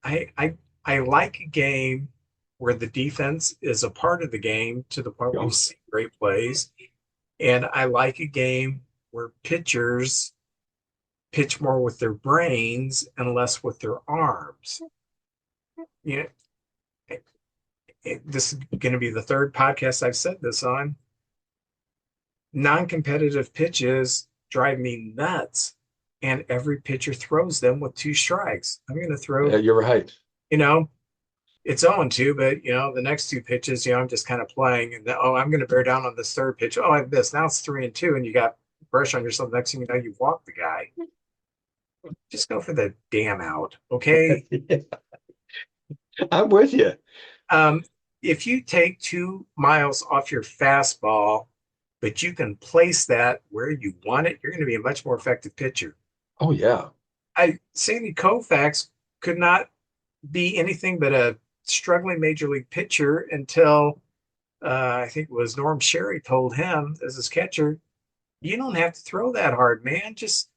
I I I like a game where the defense is a part of the game to the point where you Oh, see great plays, and I like a game where pitchers pitch more with their brains and less with their arms. You know, this is going to be the third podcast I've said this on. Non-competitive pitches drive me nuts, and every pitcher throws them with two strikes. I'm going to throw, you're right. you know, it's 0-2, but the next two pitches, I'm just kind of playing, and I'm going to bear down on this third pitch. Oh, I have this. Now it's 3-2, and you got pressure on yourself. Next thing you know, you've walked the guy. Just go for the damn out, okay? Yeah, I'm with you. Um, if you take 2 miles off your fastball, but you can place that where you want it, you're going to be a much more effective pitcher. Oh yeah. Sandy Koufax could not be anything but a struggling major league pitcher until I think it was Norm Sherry told him as his catcher, you don't have to throw that hard, man. Just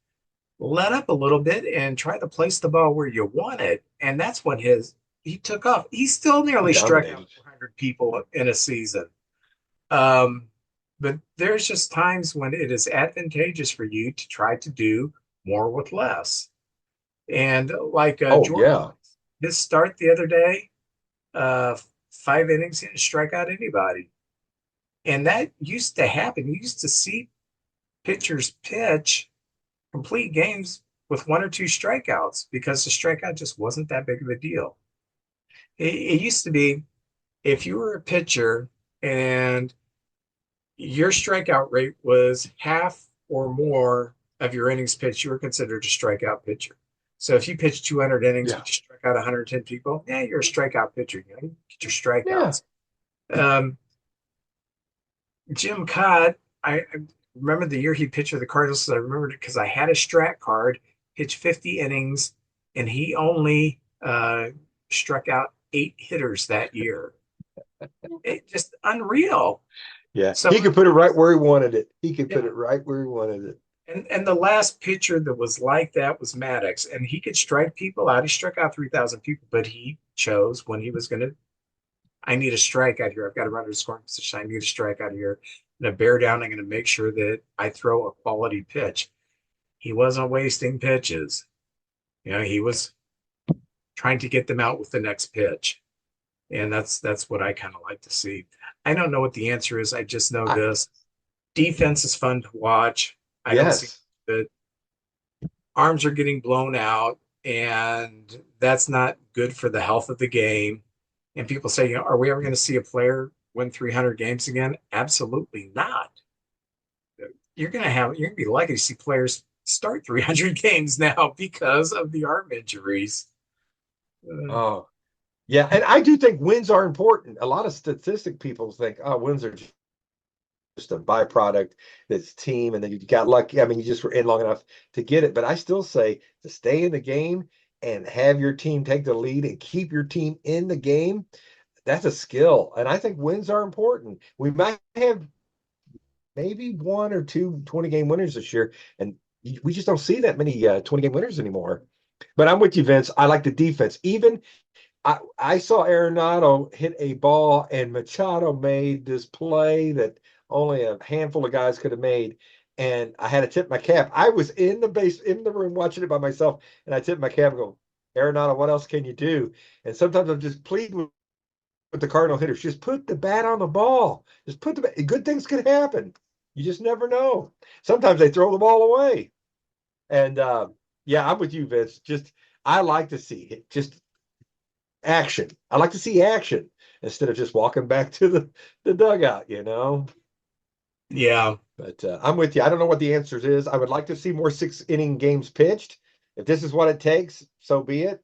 let up a little bit and try to place the ball where you want it. And that's when he took off. He still He nearly struck out dominated. 400 people in a season. Um, but there's just times when it is advantageous for you to try to do more with less. And like Oh Jordan, yeah. his start the other day, uh, 5 innings, he didn't strike out anybody. And that used to happen. You used to see pitchers pitch complete games with 1 or 2 strikeouts because the strikeout just wasn't that big of a deal. It used to be if you were a pitcher and your strikeout rate was half or more of your innings pitched, you were considered a strikeout pitcher. So if you pitched 200 innings, Yeah. but you struck out 110 people, yeah, you're a strikeout pitcher. You get your Yeah. strikeouts. Um, Jim Cott, I remember the year he pitched for the Cardinals. I remembered it because I had a strat card, pitched 50 innings, and he only struck out 8 hitters that year. It just unreal. Yeah. So He could put it right where he wanted it. He could put yeah, it right where he wanted it. and the last pitcher that was like that was Maddox, and he could strike people out. He struck out 3,000 people, but he chose when he was going to. I need a strike out here. I've got a runner scoring position. I need a strike out here. I'm going to bear down. I'm going to make sure that I throw a quality pitch. He wasn't wasting pitches. He was trying to get them out with the next pitch. And that's what I kind of like to see. I don't know what the answer is. I just know I, this. Defense is fun to watch. I don't see yes. that arms are getting blown out, and that's not good for the health of the game. And people say, are we ever going to see a player win 300 games again? Absolutely not. You're going to be likely to see players start 300 games now because of the arm injuries. Oh, yeah. And I do think wins are important. A lot of statistic people think, oh, wins are just a byproduct that's team and then you got lucky. I mean, you just were in long enough to get it. But I still say to stay in the game and have your team take the lead and keep your team in the game, that's a skill. And I think wins are important. We might have maybe one or two 20-game winners this year, and we just don't see that many 20-game winners anymore. But I'm with you, Vince. I like the defense. Even I saw Arenado hit a ball, and Machado made this play that only a handful of guys could have made. And I had to tip my cap. I was in the room watching it by myself, and I tipped my cap and go, Arenado, what else can you do? And sometimes I'm just pleading with the Cardinal hitters, just put the bat on the ball. Just put the bat. Good things could happen. You just never know. Sometimes they throw the ball away. And yeah, I'm with you, Vince. Just I like to see it. Just action. I like to see action instead of just walking back to the dugout. Yeah. But I'm with you. I don't know what the answers is. I would like to see more 6-inning games pitched. If this is what it takes, so be it.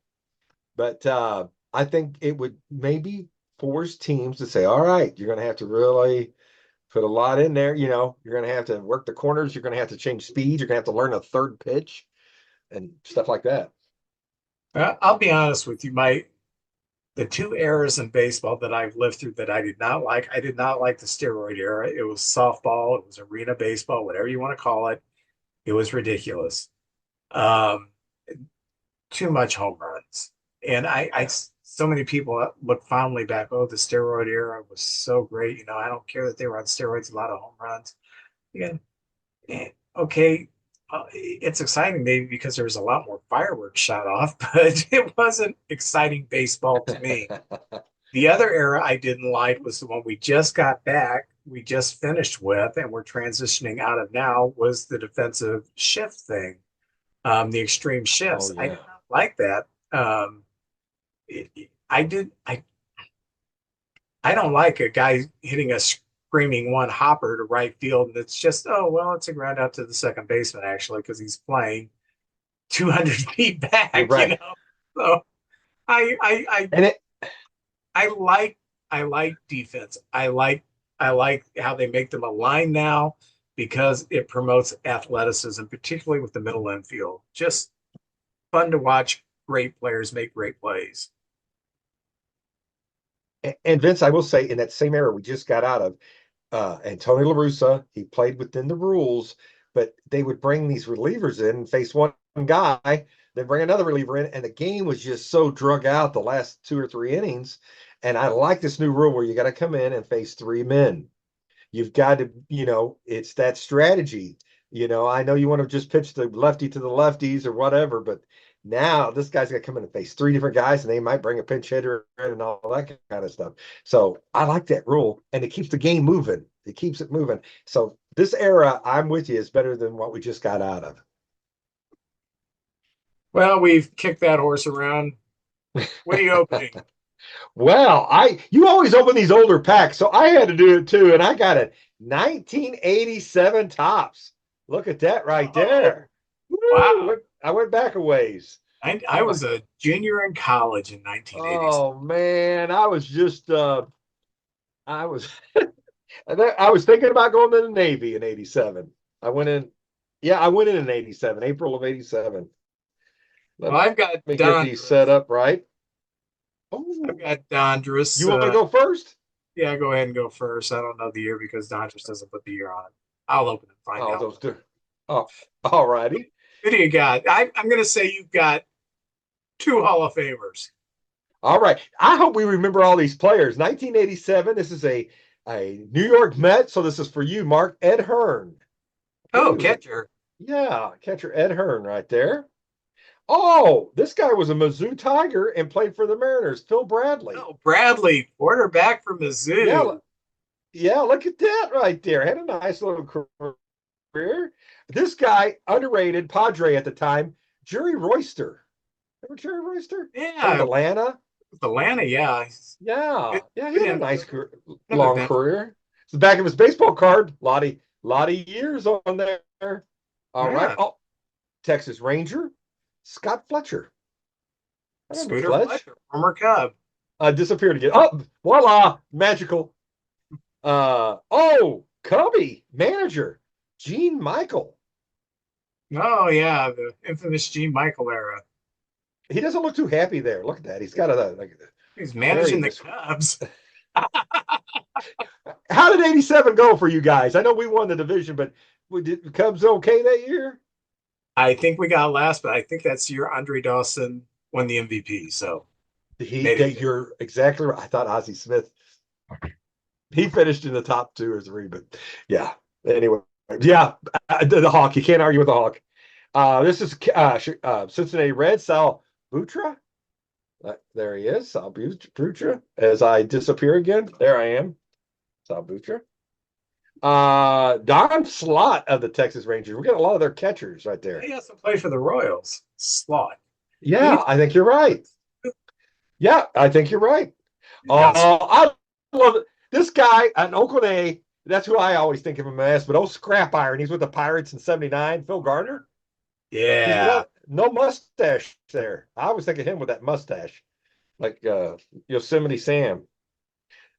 But I think it would maybe force teams to say, all right, you're going to have to really put a lot in there. You're going to have to work the corners. You're going to have to change speed. You're going to have to learn a third pitch and stuff like that. I'll be honest with you. The the two eras in baseball that I've lived through that I did not like. I did not like the steroid era. It was softball, it was arena baseball, whatever you want to call it. It was ridiculous. Um, too much home runs. And Yeah. so many people look fondly back. Oh, the steroid era was so great. You know, I don't care that they were on steroids, a lot of home runs. Again, okay, it's exciting maybe because there was a lot more fireworks shot off, but it wasn't exciting baseball to me. The other era I didn't like was the one we just got back, we just finished with, and we're transitioning out of now, was the defensive shift thing, the extreme Oh shifts. I did yeah. not like that. I did. I don't like a guy hitting a screaming one hopper to right field, and it's just, oh well, it's a ground out to the second baseman actually because he's playing 200 feet You're back, you right. know. So I I I And it I like I like defense. I like how they make them align now because it promotes athleticism, particularly with the middle infield. Just fun to watch great players make great plays. and Vince, I will say in that same era we just got out of, Antonio La Russa, he played within the rules, but they would bring these relievers in and face one guy, then bring another reliever in, and the game was just so drug out the last 2 or 3 innings. And I like this new rule where you got to come in and face 3 men. You've got to, it's that strategy. I know you want to just pitch the lefty to the lefties or whatever, but now this guy's got to come in and face 3 different guys, and they might bring a pinch hitter in and all that kind of stuff. So I like that rule, and it keeps the game moving. It keeps it moving. So this era, I'm with you, is better than what we just got out of. Well, we've kicked that horse around. What are you opening? Well, you always open these older packs, so I had to do it too, and I got a 1987 tops. Look at that right Oh, there. Woo, wow. look, I went back a ways. I was a junior in college in 1980s. Oh man, I was just I was I was thinking about going to the Navy in 87. I went in, yeah, I went in 87, April of 87. Let Well, I've got me get these set Dondras. up right. I've Oh, got Dondras. you want to go first? Yeah, go ahead and go first. I don't know the year because Dondras doesn't put the year on it. I'll open and find Oh, out. those do. Oh, all righty. Who do you got? I'm going to say you've got two Hall of Famers. All right. I hope we remember all these players. 1987. This is a New York Met. So this is for you, Mark. Ed Hearn. I think Oh, he was a catcher. yeah catcher. Ed Hearn right there. Oh, this guy was a Mizzou Tiger and played for the Mariners. Phil Bradley. Oh, Bradley, quarterback from Yeah, Mizzou. yeah. Look at that right there. Had a nice little career. This guy underrated Padre at the time. Jerry Royster. Remember Jerry Royster? Played with Yeah, Atlanta. with Atlanta. Yeah, Yeah, good, yeah, he good had a nice infielder. Never long been. career. It's the back of his baseball card. Lot of years on there. All right. Yeah, Oh, Texas Ranger, Scott Fletcher. I remember Scooter Fletch. Fletcher, former Cub. Disappeared again. Oh, voila, magical. Cubby manager, Gene Michael. Oh yeah, the infamous Gene Michael era. He doesn't look too happy there. Look at that. He's got a like He's very managing the mis. Cubs. How did 87 go for you guys? I know we won the division, but did the Cubs okay that year? I think we got last, but I think that's your Andre Dawson won the MVP, so made it good. You're exactly right. I thought Ozzie Smith, he finished in the top 2 or 3, but yeah. Anyway, yeah, the Hawk. You can't argue with the Hawk. This is Cincinnati Reds, Sal Butra. There he is, Sal Butra. As I disappear again, there I am, Sal Butra. Don Slott of the Texas Rangers. We got a lot of their catchers right there. He also played for the Royals. Slot. Yeah, I think you're right. Yeah, I think you're right. Yes. I love it. This guy at Oakland A, that's who I always think of him as, but Scrap Iron. He's with the Pirates in 79. Phil Garner. He's Yeah. well, no mustache there. I was thinking him with that mustache, like Yosemite Sam.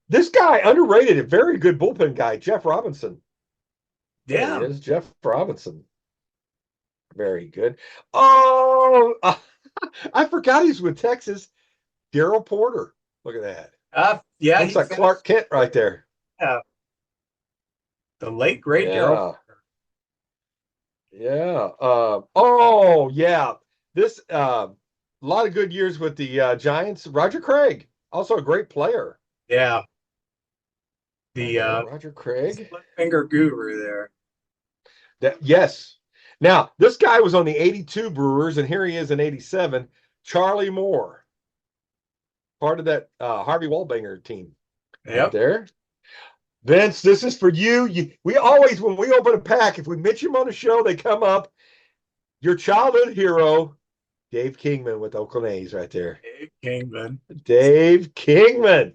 This guy, underrated, a very good bullpen guy, Jeff Robinson. There he Yeah. is, Jeff Robinson. Very good. Oh, I forgot he's with Texas. Daryl Porter. Look at that. Yeah, Looks like Clark Kent right there. Yeah, the late great Daryl. Yeah. Yeah. Oh, yeah. This a lot of good years with the Giants. Roger Craig, also a great player. Yeah, Right the there, Roger Craig. split finger guru there. Yes. Now, this guy was on the 82 Brewers, and here he is in 87. Charlie Moore, part of that Harvey Wallbanger team. Right Yep. there. Vince, this is for you. We always, when we open a pack, if we mention him on the show, they come up. Your childhood hero, Dave Kingman with Oakland A's right there. Dave Kingman. Dave Kingman.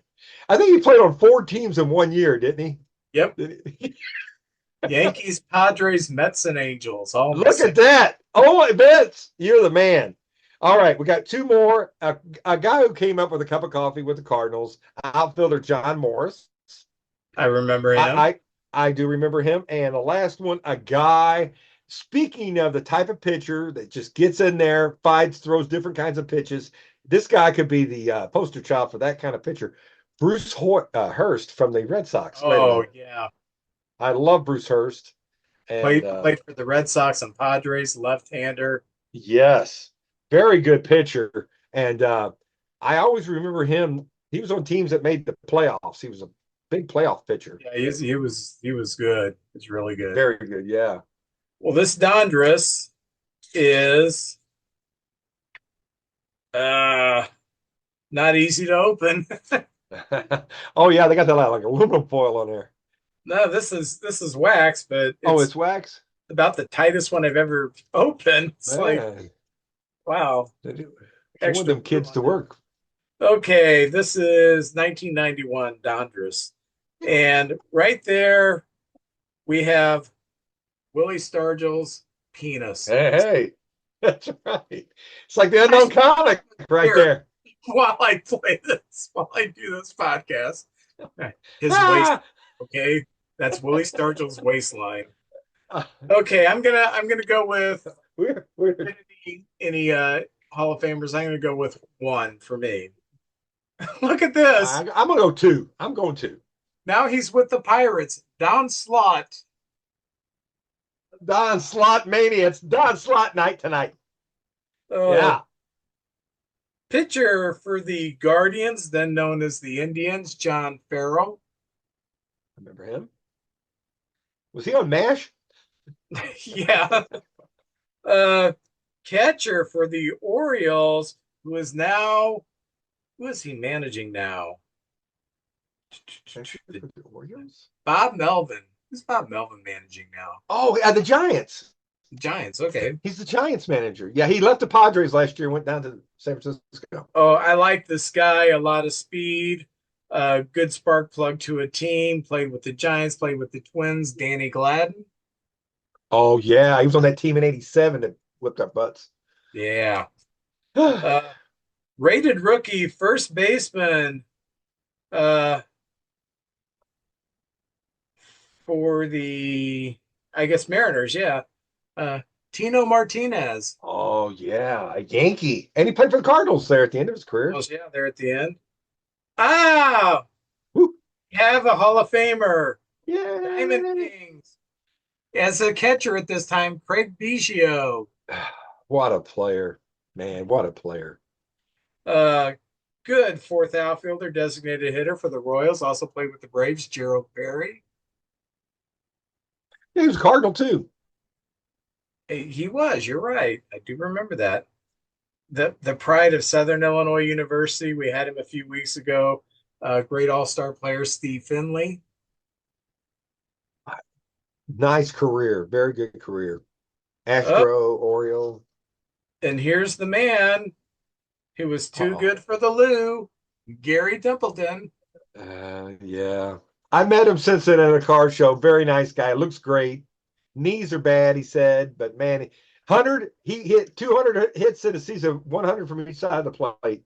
I think he played on 4 teams in 1 year, didn't he? Yep. Yankees, Padres, Mets, and Angels. All Look at that. Oh, Vince, you're the man. All right, we got 2 more. A guy who came up with a cup of coffee with the Cardinals, outfielder John Morris. I remember him. I do remember him. And the last one, a guy, speaking of the type of pitcher that just gets in there, fights, throws different kinds of pitches. This guy could be the poster child for that kind of pitcher. Bruce Hurst from the Red Sox. Oh, yeah. I love Bruce Hurst. And Played for the Red Sox and Padres, left-hander. yes, very good pitcher. And I always remember him. He was on teams that made the playoffs. He was a big playoff pitcher. Yeah, he was good. He's really good. Very good, yeah. Well, this Dondress is not easy to open. Oh yeah, they got that like aluminum foil on there. No, this is wax, but It's wax? about the tightest one I've ever opened. It's like, Man, wow. I want them kids to work. Okay, this is 1991 Dondress. And right there we have Willie Stargell's penis. Hey, that's right. It's like the unknown comic right there. While I do this podcast, his waist. Okay, that's Willie Stargell's waistline. Okay, I'm gonna go with we're any Hall of Famers. I'm gonna go with 1 for me. Look at this. I'm gonna go 2. I'm going 2. Now he's with the Pirates. Don Slott. Don Slott mania. It's Don Slott night tonight. Yeah. Pitcher for the Guardians, then known as the Indians, John Farrell. Remember him? Was he on MASH? Yeah. Catcher for the Orioles, who is he managing now? The Orioles? Bob Melvin. Who's Bob Melvin managing now? Oh, the Giants. Giants, okay. He's the Giants manager. Yeah, he left the Padres last year and went down to San Francisco. Oh, I like this guy. A lot of speed. Good spark plug to a team. Played with the Giants, played with the Twins. Danny Gladden. Oh, yeah. He was on that team in 87 that whipped our butts. Yeah. Rated rookie, first baseman for the, I guess, Mariners. Yeah. Tino Martinez. Oh, yeah. A Yankee. And he played for the Cardinals there at the end of his career. Oh, yeah, there at the end. Ah! Woo. You have a Hall of Famer. Yeah. Diamond Kings. As a catcher at this time, Craig Biggio. What a player. Man, what a player. Good 4th outfielder, designated hitter for the Royals. Also played with the Braves, Gerald Perry. He was a Cardinal, too. He was. You're right. I do remember that. The pride of Southern Illinois University. We had him a few weeks ago. Great all-star player, Steve Finley. Nice career. Very good career. Astro, Oriole. And here's the man who was too good for the Lou, Gary Templeton. Yeah. I met him since then at a car show. Very nice guy. Looks great. Knees are bad, he said, but man, 100, he hit 200 hits in a season, 100 from each side of the plate.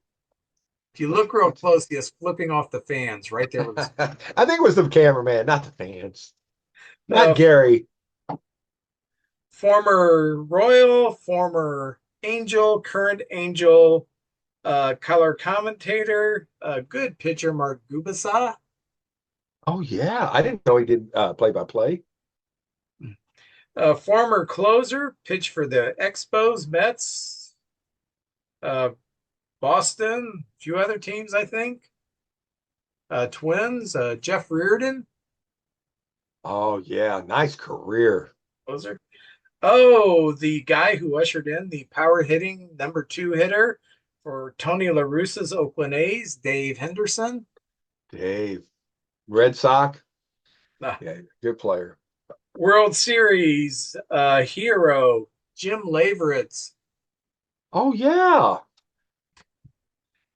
If you look real close, he is flipping off the fans right there. I think it was the cameraman, not the fans. Not Gary. Former Royal, former Angel, current Angel, Color commentator, good pitcher Mark Gubasa. Oh yeah, I didn't know he did play-by-play. Former closer, pitched for the Expos, Mets, uh, Boston, a few other teams, I think. Twins, Jeff Reardon, Oh yeah, nice career. closer. Oh, the guy who ushered in the power hitting number two hitter for Tony La Russa's Oakland A's, Dave Henderson. Dave, Red Sox. Uh, Yeah, good player. World Series hero, Jim Leveritz. Oh yeah,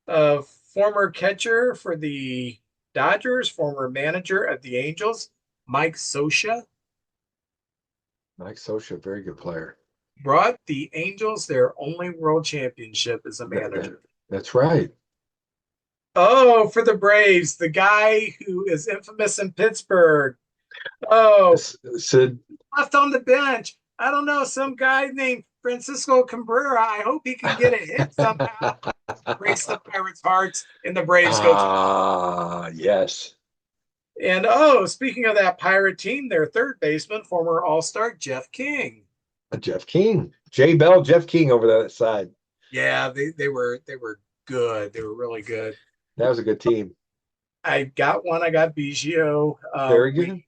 Uh, Former catcher for the Dodgers, former manager of the Angels, Mike Scioscia. Mike Scioscia, very good player. Brought the Angels their only world championship as a That, manager. that, that's right. Oh, for the Braves, the guy who is infamous in Pittsburgh. Oh, Sid. left on the bench. I don't know, some guy named Francisco Cabrera. I hope he can get a hit somehow. Breaks the Pirates' hearts, and the Braves go to. Yes. And oh, speaking of that Pirate team, their third baseman, former All-Star Jeff King. Jeff King. Jay Bell, Jeff King over that side. Yeah, they were good. They were really good. That was a good team. I got one. I got Biggio. Very good.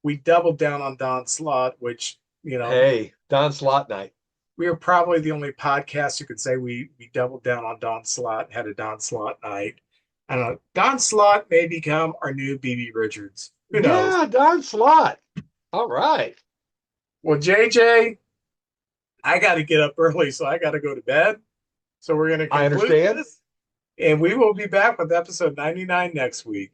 We doubled down on Don Slot, which Hey, Don Slot night. we were probably the only podcast who could say we doubled down on Don Slot, had a Don Slot night. I don't know. Don Slot may become our new BB Richards. Who knows? Yeah, Don Slot. All right. Well, JJ, I got to get up early, so I got to go to bed. So we're going to I conclude understand. this, and we will be back with episode 99 next week.